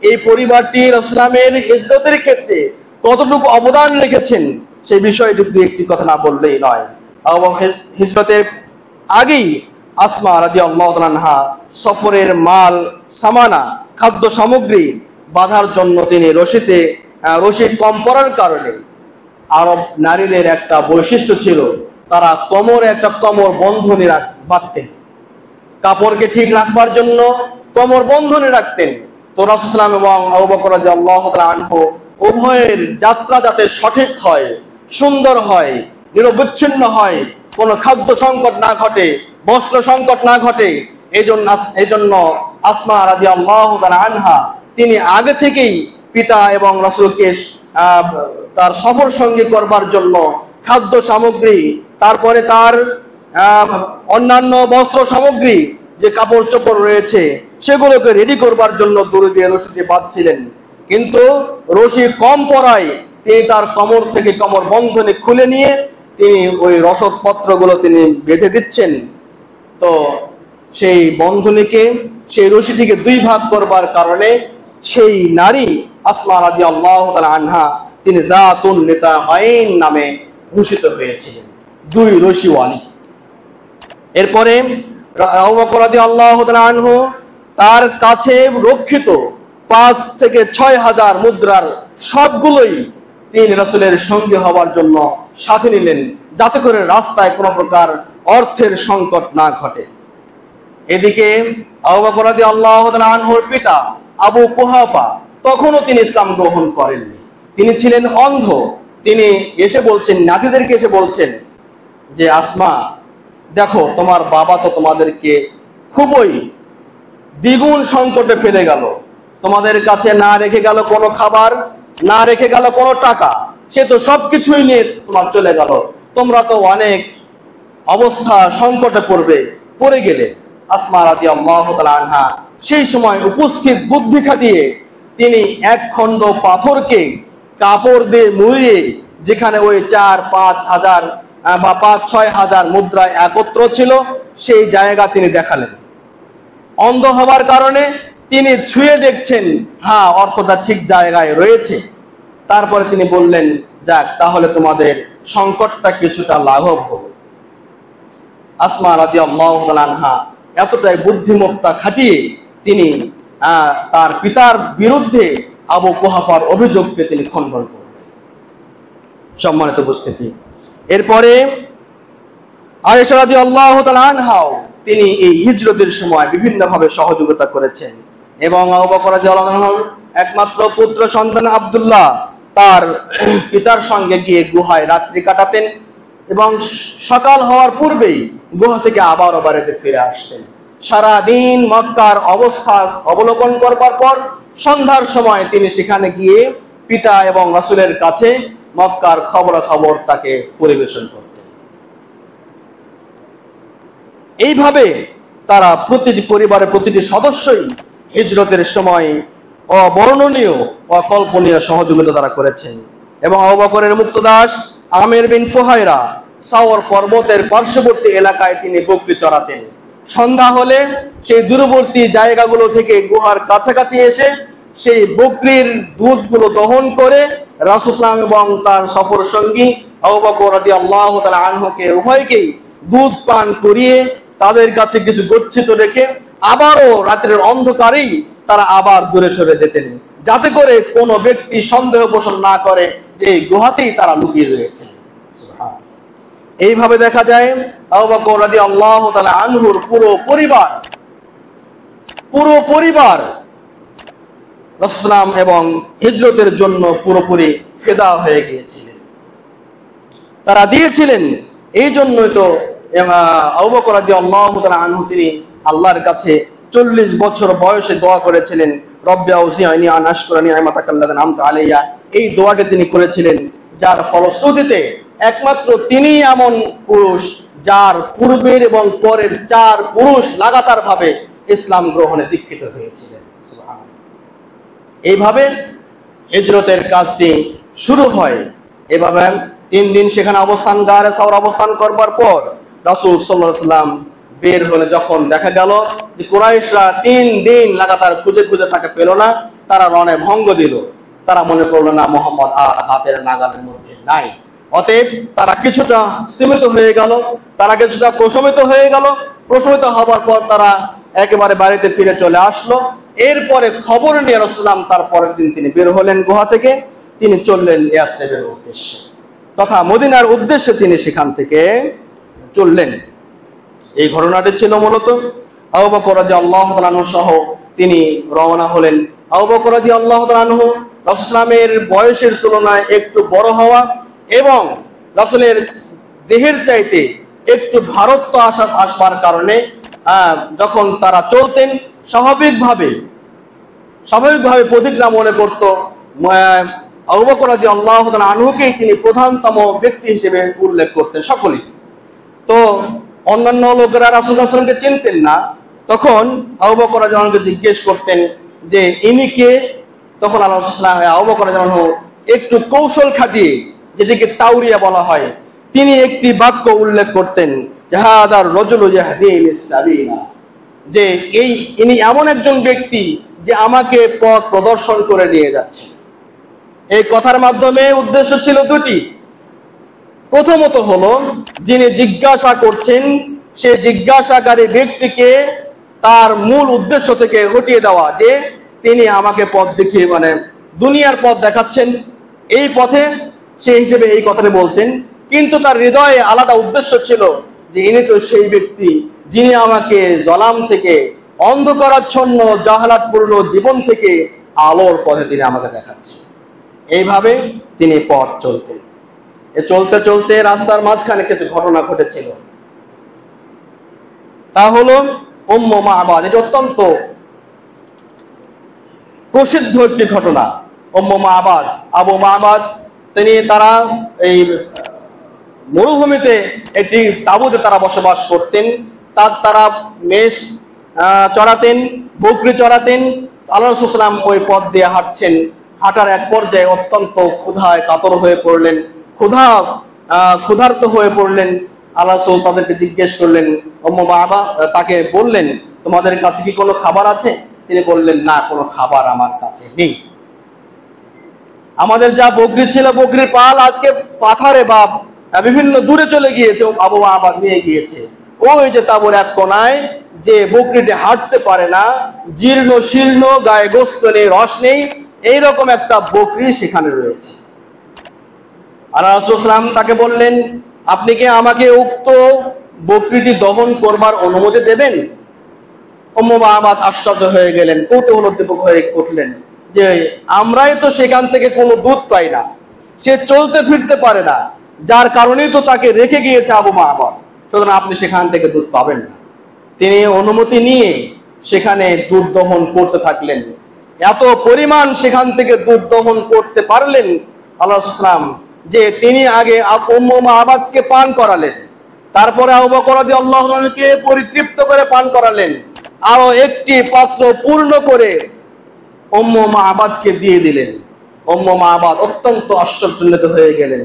এই পরিবারটি ইসলামের হিজরতের ক্ষেত্রে কতটুকু অবদান রেখেছেন সেই বিষয়টি দু একটি কথা না বললেই নয়। আবু বকর হিজরতের আগেই আসমা রাদিয়াল্লাহু তাআলা আনহা সফরের মাল সামানা, খাদ্য সামগ্রী বাঁধার জন্য তিনি রশি কম পড়ার কারণে, আরব নারীদের একটা বৈশিষ্ট্য ছিল, তারা কোমরে একটা কোমর বন্ধনী বাঁধতেন, কাপড়কে ঠিক রাখবার জন্য কোমর বন্ধনী রাখতেন। তো রাসূল সাল্লাল্লাহু আলাইহি ওয়াসাল্লাম এবং আবু বকর রাদিয়াল্লাহু তাআলা আনহু উভয়ের যাত্রা যাতে সঠিক হয়, সুন্দর হয়, নিরবচ্ছিন্ন হয়, কোনো খাদ্য সংকট না ঘটে, বস্ত্র সংকট না ঘটে, এই জন্য আসমা রাদিয়াল্লাহু তাআলা আনহা তিনি আগে থেকেই পিতা এবং রাসূলকে তার সফর সঙ্গী করবার জন্য খাদ্য সামগ্রী, তারপরে তার অন্যান্য বস্ত্র সামগ্রী যে কাপড় চোপড় রয়েছে সেগুলোকে রেডি করবার জন্য দড়ি দিয়ে রশিতে বাঁধছিলেন। কিন্তু রশি কম পড়ায় তিনি তার কোমর থেকে কোমর বন্ধনী খুলে নিয়ে তিনি ওই রসদপত্রগুলো তিনি বেঁধে দিচ্ছেন। তো সেই বন্ধনীকে, সেই রশিটিকে 2 ভাগ করবার কারণে সেই নারী আসমা রাদিয়াল্লাহু তাআলা আনহা তিনি জাতুন নিতাআইন নামে ভূষিত হয়েছিলেন, 2 রশিওয়ালী। এরপরে আবু বকর রাদিয়াল্লাহু তাআলা আনহু তার কাছে রক্ষিত 5 থেকে 6 হাজার মুদ্রার সবগুলোই তিনি রাসূলের সঙ্গী হওয়ার জন্য সাথে নিলেন, যাতে করে রাস্তায় কোনো প্রকার অর্থের সংকট না ঘটে। এদিকে আবু বকর রাদিয়াল্লাহু তাআলা আনহুর পিতা আবু কুহাফা তখনও তিনি ইসলাম গ্রহণ করেননি, তিনি ছিলেন অন্ধ। তিনি এসে বলছেন, নাতিদেরকে এসে বলছেন যে আসমা, দেখো তোমার বাবা তো তোমাদেরকে খুবই দ্বিগুণ সংকটে ফেলে গেল, তোমাদের কাছে না রেখে গেল কোনো খাবার, না রেখে গেল কোনো টাকা, সে তো সবকিছুই নিয়ে তোমার চলে গেল, তোমরা তো অনেক অবস্থা সংকটে পড়ে গেলে। আসমা রাদিয়াল্লাহু তাআলা আনহা সেই সময় উপস্থিত বুদ্ধি খাটিয়ে তিনি 1 খণ্ড পাথরকে কাপড় দিয়ে মুড়িয়ে, যেখানে ওই 4-5 হাজার বা 5-6 হাজার মুদ্রা একত্র ছিল, সেই জায়গা তিনি দেখালেন। অন্ধ হবার কারণে তিনি ছুঁয়ে দেখছেন, হ্যাঁ অর্থটা ঠিক জায়গায় রয়েছে। তারপরে তিনি বললেন, যাক তাহলে তোমাদের সংকটটা কিছুটা লাঘব হবে। আসমা রাদিয়াল্লাহু তাআলা আনহা এতটাই বুদ্ধিমত্তা খাটিয়ে তিনি তার পিতার বিরুদ্ধে আবু কুহাফার অভিযোগকে তিনি খণ্ডন করলেন। সম্মানিত উপস্থিতি, এরপরে আয়েশা রাদিয়াল্লাহু তাআলা আনহাও তিনি এই হিজরতের সময় বিভিন্নভাবে সহযোগিতা করেছেন এবং আবু বকর রাদিয়াল্লাহু আনহুর একমাত্র পুত্র সন্তান আব্দুল্লাহ তার পিতার সঙ্গে গিয়ে গুহায় রাত্রি কাটাতেন এবং সকাল হওয়ার পূর্বেই গুহা থেকে আবার বাড়িতে ফিরে আসতেন। সারা দিন মক্কার অবস্থা অবলোকন করবার পর সন্ধ্যার সময় তিনি সেখানে গিয়ে পিতা এবং রাসূলের কাছে মক্কার খবরাখবর তাকে পরিবেশন করতেন। এইভাবে তারা প্রতিটি পরিবারের প্রতিটি সদস্যই হিজরতের সময় অবর্ণনীয় অকল্পনীয় সহযোগিতা তারা করেছেন। এবং আবু বকরের মুক্তদাস আমির বিন ফুহায়রা সাওর পর্বতের পার্শ্ববর্তী এলাকায় তিনি বকরি চড়াতেন। সন্ধ্যা হলে সেই দূরবর্তী জায়গাগুলো থেকে গুহার কাছাকাছি এসে সেই বকরির দুধগুলো দহন করে রাসূল সাল্লাল্লাহু আলাইহি ওয়াসাল্লাম এবং তার সফর সঙ্গী আবু বকর রাদিয়াল্লাহু তাআলা আনহুকে উভয়কেই দুধ পান করিয়ে তাদের কাছে কিছু গচ্ছিত রেখে আবারও রাতের অন্ধকারেই তারা আবার দূরে সরে যেতেন, যাতে করে কোনো ব্যক্তি সন্দেহ পোষণ না করে যে গুহাতেই তারা লুকিয়ে রয়েছে। এইভাবে দেখা যায় আবু বকর রাদিয়াল্লাহু তাআলা আনহুর পুরো পরিবার রাসূলুল্লাহ এবং হিজরতের জন্য পুরোপুরি ফিদা হয়ে গিয়েছিলেন, তারা দিয়েছিলেন। এই জন্যই তো আবু বকর রাদিয়াল্লাহু তাআলা আনহু তিনি আল্লাহর কাছে 40 বছর বয়সে দোয়া করেছিলেন, রব্বি আউজিআনি আন আশকুরা নি'মাতাকাল্লাযী আন'আমতা আলাইয়া। এই দোয়াটি তিনি করেছিলেন, যার ফলশ্রুতিতে একমাত্র তিনি এমন পুরুষ যার পূর্বের এবং পরের 4 পুরুষ লাগাতার ভাবে ইসলাম গ্রহণে দীক্ষিত হয়েছিলেন। এইভাবে হিজরতের কাজটি শুরু হয়। এভাবে 3 দিন সেখানে অবস্থান, গারে সাওর অবস্থান করবার পর রাসূল সাল্লাল্লাহু আলাইহি ওয়াসাল্লাম বের হলে যখন দেখা গেল যে কুরাইশরা 3 দিন লাগাতার খুঁজে খুঁজে তাকে পেল না, তারা রণে ভঙ্গ দিল। তারা মনে করলো না মুহাম্মদ আর হাতের নাগালের মধ্যে নাই। অতএব তারা কিছুটা স্তিমিত হয়ে গেল, তারা কিছুটা প্রশমিত হয়ে গেল। প্রশমিত হবার পর তারা একেবারে বাড়িতে ফিরে চলে আসলো। এরপরে খবর নিয়ে রাসূলুল্লাহ তার পরের দিন তিনি বের হলেন গুহা থেকে, তিনি চললেন ইয়াসরিবের উদ্দেশ্যে, তথা মদিনার উদ্দেশ্যে তিনি সেখান থেকে চললেন। এই ঘটনাটি ছিল মূলত আবু বকর রাদিয়াল্লাহু তাআলা আনহু সহ তিনি রওনা হলেন। আবু বকর রাদিয়াল্লাহু তাআলা আনহু রাসূলের বয়সের তুলনায় একটু বড় হওয়া এবং রাসূলের দেহের চাইতে একটু ভারত্ব আসবার কারণে যখন তারা চলতেন স্বাভাবিকভাবে প্রতিজ্ঞা মনে করত আবু বকর রাদিয়াল্লাহু তাআলা আনহুকেই তিনি প্রধানতম ব্যক্তি হিসেবে উল্লেখ করতেন সকলেই। তো অন্যান্য লোকেরা রাসূলুল্লাহ সাল্লাল্লাহু আলাইহি ওয়াসাল্লামকে চিনতেন না, তখন আবু বকর রাদিয়াল্লাহু আনহুকে জিজ্ঞেস করতেন যে ইনি কে। তখন আল্লাহ রাসূলুল্লাহ আবু বকর রাদিয়াল্লাহু আনহু একটু কৌশল খাটিয়ে, যেটিকে তাওরিয়া বলা হয়, তিনি একটি বাক্য উল্লেখ করতেন, জাহাদার রাজুলু ইয়াহদি ইলিস সাবিলা, যে ইনি এমন একজন ব্যক্তি যে আমাকে পথ প্রদর্শন করে নিয়ে যাচ্ছে। এই কথার মাধ্যমে উদ্দেশ্য ছিল দুটি। প্রথমত হলো, যিনি জিজ্ঞাসা করছেন সে জিজ্ঞাসাকারী ব্যক্তিকে তার মূল উদ্দেশ্য থেকে হটিয়ে দেওয়া, যে তিনি আমাকে পথ দেখিয়ে দুনিয়ার পথ দেখাচ্ছেন, এই পথে সে হিসেবে এই কথাটা বলতেন। কিন্তু তার হৃদয়ে আলাদা উদ্দেশ্য ছিল যে ইনি তো সেই ব্যক্তি যিনি আমাকে জলাম থেকে, অন্ধকারাচ্ছন্ন জাহালাতপূর্ণ জীবন থেকে আলোর পথে তিনি আমাকে দেখাচ্ছেন। এইভাবে তিনি পথ চলতেন। চলতে চলতে রাস্তার মাঝখানে কিছু ঘটনা ঘটেছিল। তা হলো উম্মে মা'বাদ, এটা অত্যন্ত প্রসিদ্ধ একটি ঘটনা। উম্মে মা'বাদ, আবু মা'বাদ, তারা এই মরুভূমিতে একটি তাঁবুতে তারা বসবাস করতেন। তারা মেষ চড়াতেন, বকরি চড়াতেন। আল্লাহ রাসূল সাল্লাল্লাহু আলাইহি ওয়াসাল্লাম ওই পথ দিয়ে হাঁটছেন। হাঁটার এক পর্যায়ে অত্যন্ত ক্ষুধায় কাতর হয়ে পড়লেন, ক্ষুধার্ত হয়ে পড়লেন। আল্লাহ রাসূল তাদেরকে জিজ্ঞেস করলেন, উম্মে মা'বাদ তাকে বললেন, তোমাদের কাছে কি কোনো খাবার আছে? তিনি বললেন, না, কোনো খাবার আমার কাছে নেই। আমাদের যা বকরি ছিল, বকরির পাল আজকে পাথারে বা বিভিন্ন দূরে চলে গিয়েছে, আবু মা'বাদ নিয়ে গিয়েছে। ওই যে তাঁবুর এক কোনায় যে বকরিটি হাঁটতে পারে না, জীর্ণ শীর্ণ, গায়ে গোশত নেই, রস নেই, এইরকম একটা বকরি সেখানে রয়েছে। আল্লাহ রাসূল সাল্লাল্লাহু আলাইহি ওয়াসাল্লাম তাকে বললেন, আপনি কি আমাকে উক্ত বকরিটি দহন করবার অনুমতি দেবেন? উম্মে মা'বাদ আশ্চর্য হয়ে গেলেন, কৌতূহলোদ্দীপক হয়ে উঠলেন যে আমরাই তো সেখান থেকে কোনো দুধ পাই না, সে চলতে ফিরতে পারে না, যার কারণেই তো তাকে রেখে গিয়েছে আবু মা'বাদ, সুতরাং আপনি সেখান থেকে দুধ পাবেন না। তিনি অনুমতি নিয়ে সেখানে দুধ দহন করতে থাকলেন। এত পরিমাণ সেখান থেকে দুধ দহন করতে পারলেন আল্লাহ রাসূল সাল্লাল্লাহু আলাইহি ওয়াসাল্লাম যে তিনি আগে উম্মে মা'বাদকে পান করালেন, তারপরে আবু বকর রাদিয়াল্লাহু আনহুকে পরিতৃপ্ত করে পান করালেন, আরো একটি পাত্র পূর্ণ করে উম্মে মা'বাদকে দিয়ে দিলেন। উম্মে মা'বাদ অত্যন্ত আশ্চর্যান্বিত হয়ে গেলেন।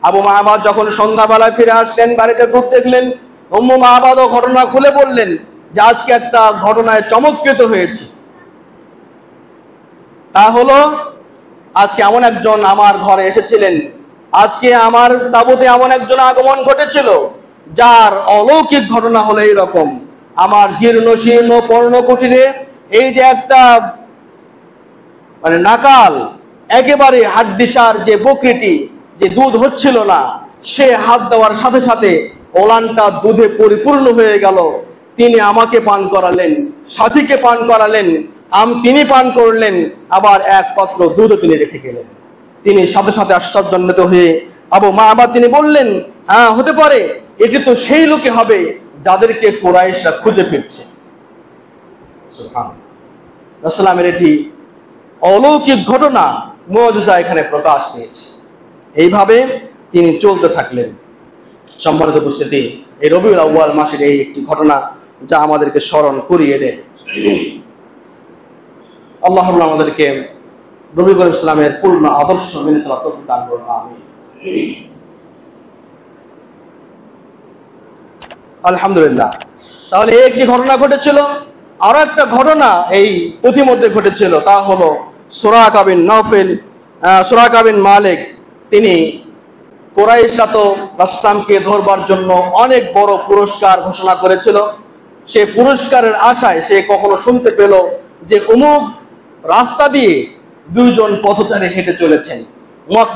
আবু মা'বাদ যখন সন্ধ্যাবেলায় ফিরে আসলেন, বাড়িতে দুধ দেখলেন, উম্মে মা'বাদও ঘটনা খুলে বললেন যে আজকে একটা ঘটনায় চমৎকৃত হয়েছি। তা হলো, আজকে এমন একজন আমার ঘরে এসেছিলেন, আজকে আমার তাঁবুতে এমন একজন আগমন ঘটেছিল যার অলৌকিক ঘটনা হলো এইরকম। আমার জীর্ণ শীর্ণ পর্ণকুটিরে এই যে একটা নাকাল, একেবারে হাড্ডিসার যে বকরিটি, যে দুধ হচ্ছিল না, সে হাত দেওয়ার সাথে সাথে ওলানটা দুধে পরিপূর্ণ হয়ে গেল। তিনি আমাকে পান করালেন, সাথীকে পান করালেন, তিনি পান করলেন, আবার এক পাত্র দুধও তিনি রেখে গেলেন। তিনি সাথে সাথে আশ্চর্যান্বিত হয়ে আবু মা'বাদ তিনি বললেন, হ্যাঁ হতে পারে, এটি তো সেই লোকে হবে যাদেরকে কুরাইশরা খুঁজে ফিরছে। সুবহানাল্লাহ। রাসূলের এটি অলৌকিক ঘটনা, মুজিজা এখানে প্রকাশ পেয়েছে। এইভাবে তিনি চলতে থাকলেন। সম্মানিত উপস্থিতি, এই রবিউল আউয়াল মাসের এই একটি ঘটনা যা আমাদেরকে স্মরণ করিয়ে দেয়। আল্লাহ আমাদেরকে নবী করিম ইসলামের পূর্ণ আদর্শ মেনে চলার তৌফিক দান করুন, আমিন। আলহামদুলিল্লাহ। তাহলে এই একটি ঘটনা ঘটেছিল। আরো একটা ঘটনা এই পথিমধ্যে ঘটেছিল, তা হলো সুরাকা বিন মালিক। তিনি কুরাইশরা তো রাসূলকে ধরবার জন্য অনেক বড় পুরস্কার ঘোষণা করেছিল। সে পুরস্কারের আশায় সে কখনো শুনতে পেল যে অমুক রাস্তা দিয়ে দুইজন পথচারী হেঁটে চলেছেন,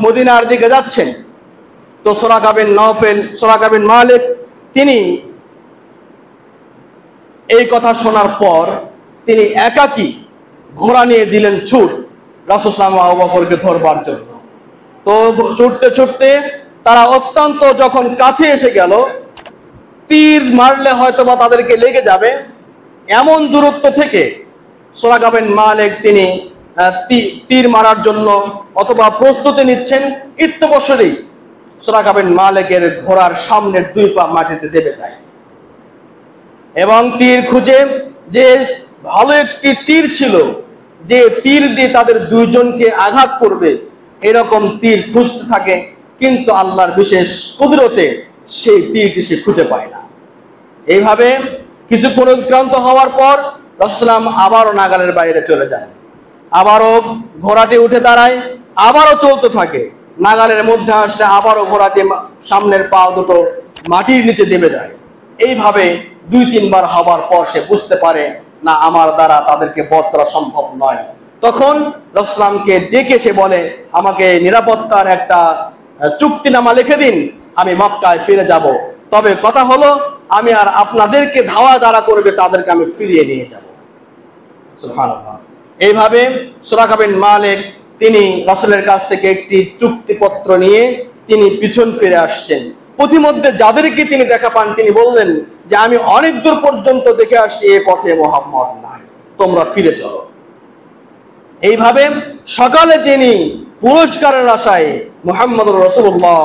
মদিনার দিকে যাচ্ছেন। তো সুরাকা বিন মালিক তিনি এই কথা শোনার পর তিনি একাকী ঘোড়া নিয়ে দিলেন ছুট রাসূল সাল্লাল্লাহু আলাইহি ওয়া সাল্লামকে ধরবার জন্য। তো ছুটতে ছুটতে তারা অত্যন্ত যখন কাছে এসে গেল, তীর মারলে হয়তো বা তাদেরকে লেগে যাবে এমন দূরত্ব থেকে সুরাকা বিন মালিক তিনি তীর মারার জন্য অথবা প্রস্তুতি নিচ্ছেন। ইত্যবসরেই সুরাকা বিন মালিকের ঘোড়ার সামনের দুই পা মাটিতে দেবে যায় এবং তীর খুঁজে, যে ভালো একটি তীর ছিল, যে তীর দিয়ে তাদের দুইজনকে আঘাত করবে এরকম তীর খুঁজতে থাকে, কিন্তু আল্লাহর বিশেষ কুদরতে সেই তীরটি সে খুঁজে পায় না। এইভাবে কিছুক্ষণ উৎক্রান্ত হওয়ার পর রাসূল আবারও নাগালের বাইরে চলে যায়, আবারও ঘোড়াটি উঠে দাঁড়ায়, আবারও চলতে থাকে। নাগালের মধ্যে আসলে আবারও ঘোড়াটি সামনের পা দুটো মাটির নিচে দেবে যায়। এইভাবে 2-3 বার হবার পর সে বুঝতে পারে না, আমার দ্বারা তাদেরকে বধ করা সম্ভব নয়। তখন রাসূলকে ডেকে সে বলে, আমাকে নিরাপত্তার একটা চুক্তিনামা লিখে দিন, আমি মক্কায় ফিরে যাব। তবে কথা হলো, আমি আর আপনাদেরকে ধাওয়া যারা করবে তাদেরকে আমি ফিরিয়ে নিয়ে যাব। সুবহানাল্লাহ। এইভাবে সুরাকা বিন মালিক তিনি রাসূলের কাছ থেকে একটি চুক্তিপত্র নিয়ে তিনি পিছন ফিরে আসছেন। পথিমধ্যে যাদেরকে তিনি দেখা পান তিনি বললেন যে, আমি অনেক দূর পর্যন্ত দেখে আসছি, এ পথে মুহাম্মদ নাই, তোমরা ফিরে চলো। এইভাবে সকালে যিনি পুরস্কারের আশায় মুহাম্মদুর রাসূলুল্লাহ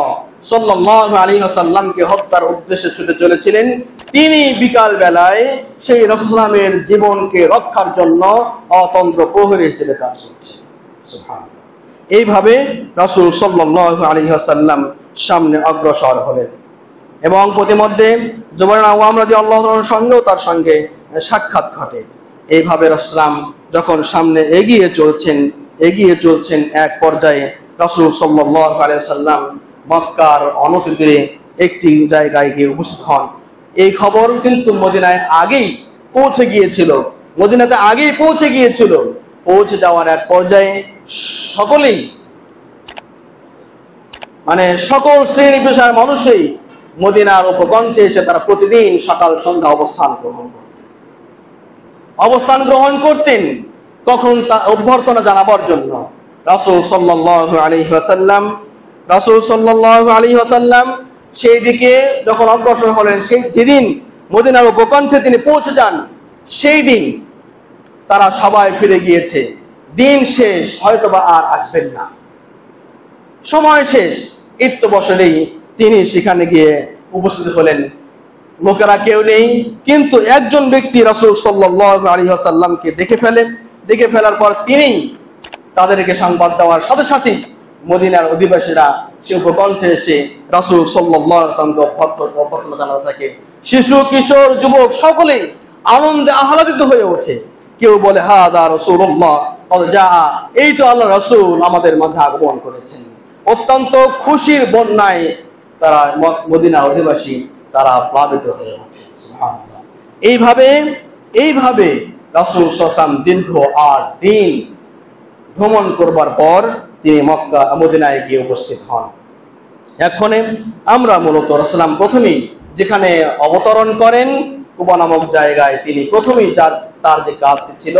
সাল্লাল্লাহু আলাইহি ওয়াসাল্লামকে হত্যার উদ্দেশ্যে ছুটে চলেছিলেন, তিনি বিকাল বেলায় সেই রাসূলের জীবনকে রক্ষার জন্য অতন্ত্র প্রহরী হিসেবে কাজ করছেন। সুবহানাল্লাহ। এইভাবে রাসূল সাল্লাল্লাহু আলাইহি ওয়াসাল্লাম সামনে অগ্রসর হলেন এবং প্রতিমধ্যে জুবাইর আওয়াম রাদিয়াল্লাহু আনহুর সঙ্গেও তার সঙ্গে সাক্ষাৎ ঘটে। এইভাবে রাসূল যখন সামনে এগিয়ে চলছেন এক পর্যায়ে রাসূল সাল্লাল্লাহু আলাইহি ওয়াসাল্লাম মক্কার অনতিদূরে একটি জায়গায় গিয়ে উপস্থিত হন। এই খবর কিন্তু মদিনায় আগেই পৌঁছে গিয়েছিল। পৌঁছে যাওয়ার এক পর্যায়ে সকলেই, মানে সকল শ্রেণী পেশার মানুষই মদিনার উপকণ্ঠে এসে তারা প্রতিদিন সকাল সন্ধ্যা অবস্থান গ্রহণ করতেন। কখন তা অভ্যর্থনা জানাবার জন্য রাসূল সাল্লাল্লাহু আলাইহি ওয়াসাল্লাম সেই দিকে যখন অগ্রসর হলেন, সেই যেদিন মদিনার উপকণ্ঠে তিনি পৌঁছে যান, সেই দিন তারা সবাই ফিরে গিয়েছে। দিন শেষ, হয়তোবা আর আসবেন না, সময় শেষ। ইত্যবসরেই তিনি সেখানে গিয়ে উপস্থিত হলেন। লোকেরা কেউ নেই, কিন্তু একজন ব্যক্তি রাসূল সাল্লাল্লাহু আলাইহি ওয়াসাল্লামকে দেখে ফেলার পর তিনি তাদেরকে সংবাদ দেওয়ার সাথে সাথে মদিনার অধিবাসীরা সে উপকণ্ঠে এসে রাসূল সাল্লাল্লাহু আলাইহি ওয়াসাল্লামকে অভ্যর্থনা জানাতে থাকে। শিশু, কিশোর, যুবক সকলেই আনন্দে আহ্লাদিত হয়ে ওঠে। কেউ বলে, হাযা রাসূলুল্লাহ, এই তো আল্লাহ রাসূল আমাদের মাঝে আগমন করেছেন। অত্যন্ত খুশির বন্যায় তারা মদিনার অধিবাসী তারা প্লাবিত হয়ে ওঠে। সুবহানাল্লাহ। এইভাবে রাসূল সাল্লাল্লাহু আলাইহি ওয়াসাল্লাম দীর্ঘ 8 দিন ভ্রমণ করবার পর তিনি মদিনায় গিয়ে উপস্থিত হন। এখন আমরা মূলত রাসূল প্রথমেই যেখানে অবতরণ করেন কুবা নামক জায়গায়, তিনি প্রথমেই তার যে কাজটি ছিল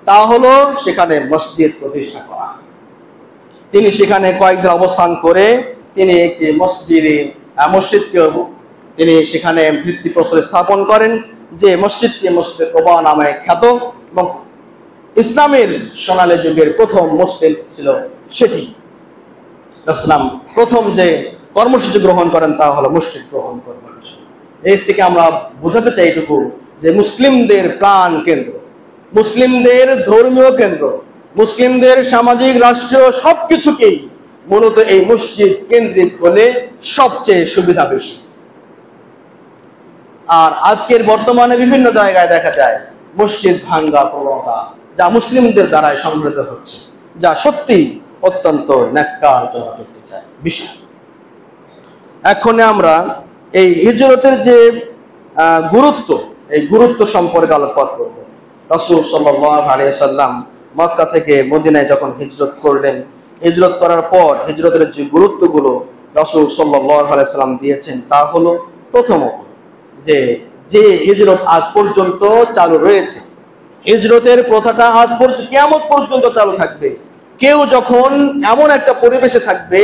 তা হলো সেখানে মসজিদ প্রতিষ্ঠা করা। তিনি সেখানে কয়েকদিন অবস্থান করে তিনি একটি মসজিদকে তিনি সেখানে ভিত্তিপ্রস্তর স্থাপন করেন, যে মসজিদটি মসজিদে কুবা নামে খ্যাত এবং ইসলামের সোনালী যুগের প্রথম মসজিদ ছিল সেটি। ইসলাম প্রথম যে কর্মসূচি গ্রহণ করেন তা হলো মসজিদ গ্রহণ করবেন। এর থেকে আমরা বোঝাতে চাই এটুকু যে মুসলিমদের প্রাণ কেন্দ্র, মুসলিমদের ধর্মীয় কেন্দ্র, মুসলিমদের সামাজিক রাষ্ট্রীয় সবকিছুকেই মূলত এই মসজিদ কেন্দ্রিক হলে সবচেয়ে সুবিধা বেশি। আর আজকের বর্তমানে বিভিন্ন জায়গায় দেখা যায় মসজিদ ভাঙ্গা প্রবণতা, যা মুসলিমদের দ্বারাই সংঘটিত হচ্ছে, যা সত্যি অত্যন্ত ন্যাক্কারজনক একটি বিষয়। এখন আমরা এই হিজরতের যে গুরুত্ব, এই গুরুত্ব সম্পর্কে আলোকপাত করব। রাসূল সাল্লাল্লাহু আলাইহি ওয়াসাল্লাম মক্কা থেকে মদিনায় যখন হিজরত করলেন, হিজরত করার পর হিজরতের যে গুরুত্বগুলো রাসূল সাল্লাল্লাহু আলাইহি ওয়াসাল্লাম দিয়েছেন তা হলো, প্রথমত যে হিজরত আজ পর্যন্ত চালু রয়েছে, হিজরতের প্রথাটা আজ পর্যন্ত কিয়ামত পর্যন্ত চালু থাকবে। কেউ যখন এমন একটা পরিবেশে থাকবে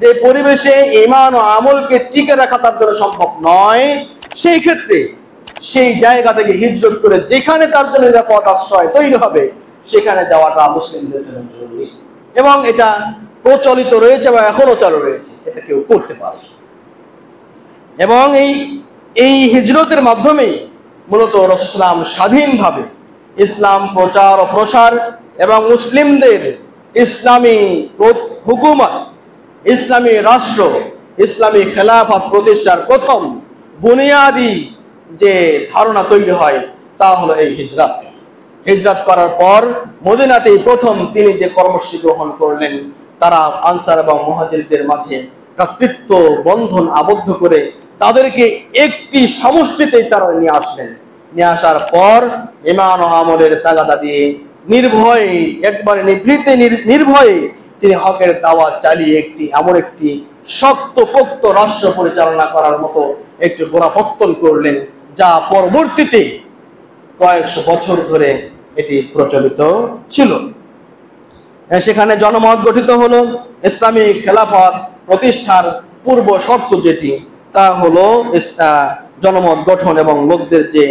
যে পরিবেশে ঈমান ও আমলকে টিকে রাখা তার জন্য সম্ভব নয়, সেই ক্ষেত্রে সেই জায়গা থেকে হিজরত করে যেখানে তার জন্য নিরাপদ আশ্রয় তৈরি হবে সেখানে যাওয়াটা মুসলিমদের জন্য জরুরি, এবং এটা প্রচলিত রয়েছে বা এখনো চালু রয়েছে, এটা কেউ করতে পারে। এবং এই হিজরতের মাধ্যমেই মূলত রাসূলুল্লাহ স্বাধীনভাবে ইসলাম প্রচার ও প্রসার এবং মুসলিমদের ইসলামী হুকুমত, ইসলামী রাষ্ট্র, ইসলামী খেলাফত প্রতিষ্ঠার প্রথম বুনিয়াদি যে ধারণা তৈরি হয় তা হলো এই হিজরত। হিজরত করার পর মদিনাতেই প্রথম তিনি যে কর্মসূচি গ্রহণ করলেন, তারা আনসার এবং মুহাজিরদের মাঝে ভ্রাতৃত্ব বন্ধন আবদ্ধ করে তাদেরকে একটি সমষ্টিতেই তারা নিয়ে আসলেন। নিয়ে আসার পর ঈমান ও আমলের তাগাদা দিয়ে নির্ভয়ে, একবারে নির্ভয়ে তিনি হকের দাওয়াত চালিয়ে এমন একটি শক্তপোক্ত রাষ্ট্র পরিচালনা করার মতো একটি গোড়াপত্তন করলেন, যা পরবর্তীতে কয়েকশো বছর ধরে এটি প্রচলিত ছিল। সেখানে জনমত গঠিত হলো। ইসলামী খেলাফত প্রতিষ্ঠার পূর্ব শর্ত যেটি, তা হলো জনমত গঠন এবং লোকদের যে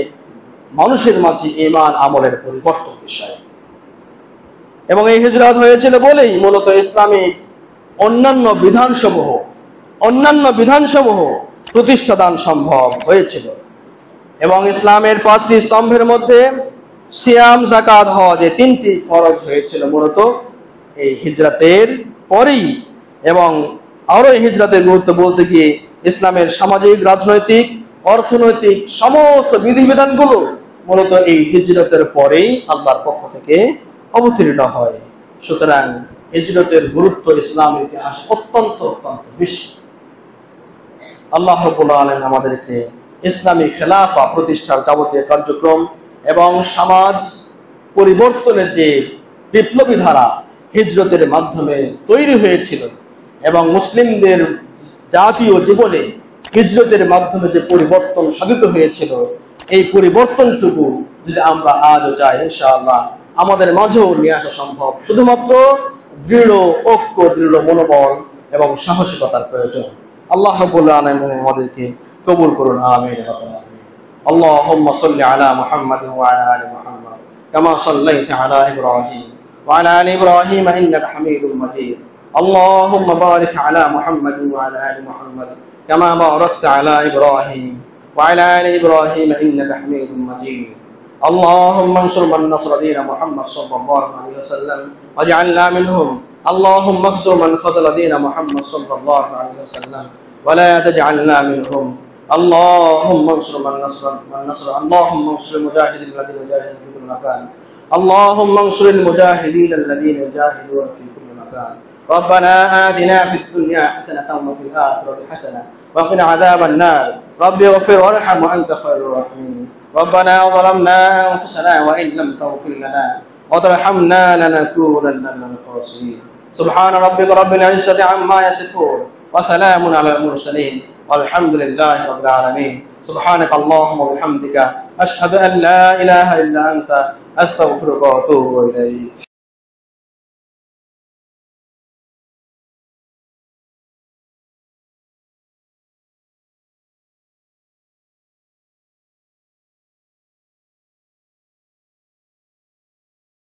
মানুষের মাঝে ঈমান আমলের পরিবর্তন বিষয়। এবং এই হিজরত হয়েছিল বলেই মূলত ইসলামিক অন্যান্য বিধানসমূহ প্রতিষ্ঠাদান সম্ভব হয়েছিল। এবং ইসলামের 5টি স্তম্ভের মধ্যে সিয়াম, যাকাত, হজ এই 3টি ফরজ হয়েছিল মূলত এই হিজরতের পরেই। এবং আরো এই হিজরতের গুরুত্ব বলতে গিয়ে ইসলামের সামাজিক, রাজনৈতিক, অর্থনৈতিক সমস্ত বিধিবিধানগুলো মূলত এই হিজরতের পরেই আল্লাহর পক্ষ থেকে অবতীর্ণ হয়। সুতরাং হিজরতের গুরুত্ব ইসলামের ইতিহাস অত্যন্ত বেশি। আল্লাহ রাব্বুল আলামিন আমাদেরকে ইসলামী খেলাফা প্রতিষ্ঠার যাবতীয় কার্যক্রম এবং সমাজ পরিবর্তনের যে বিপ্লবী ধারা হিজরতের মাধ্যমে তৈরি হয়েছিল এবং মুসলিমদের জাতীয় জীবনে হিজরতের মাধ্যমে যে পরিবর্তন সাধিত হয়েছিল, এই পরিবর্তনটুকু যদি আমরা আজও চাই, ইনশাআল্লাহ আমাদের মাঝেও নিয়ে আসা সম্ভব। শুধুমাত্র দৃঢ় ঐক্য, দৃঢ় মনোবল এবং সাহসিকতার প্রয়োজন। আল্লাহ রাব্বুল আলামিন আমাদেরকে কবুল করুন, আমিন। আল্লাহুম্মা সাল্লি আলা মুহাম্মাদ ওয়া আলা আলি মুহাম্মাদ কামা সাল্লাইতা আলা ইব্রাহিম ওয়া আলা আলি ইব্রাহিম ইন্নাকা হামিদুম মাজিদ। আল্লাহুম্মা বারিক আলা মুহাম্মাদ ওয়া আলা আলি মুহাম্মাদ কামা বারাকতা আলা ইব্রাহিম ওয়া আলা আলি ইব্রাহিম ইন্নাকা হামিদুম মাজিদ। اللهم انصر من نصر دين محمد صلى الله عليه وسلم واجعلنا منهم. اللهم اخذل من خذل دين محمد صلى الله عليه وسلم ولا تجعلنا منهم. اللهم انصر من نصر اللهم انصر المجاهدين الذين جاهدوا في كل مكان. اللهم انصر المجاهدين الذين يجاهدون في كل مكان. ربنا آتنا في الدنيا حسنة وفي الآخرة حسنة وقنا عذاب النار. رب اغفر وارحم وأنت خير الراحمين. ربنا ظلمنا أنفسنا وإن لم تغفر لنا وترحمنا لنكونن من الخاسرين. سبحان ربك رب العزة عما يصفون وسلام على المرسلين والحمد لله رب العالمين. سبحانك اللهم وبحمدك أشهد أن لا إله إلا أنت আস্তাগফিরুকা ওয়া আতুবু ইলাইক।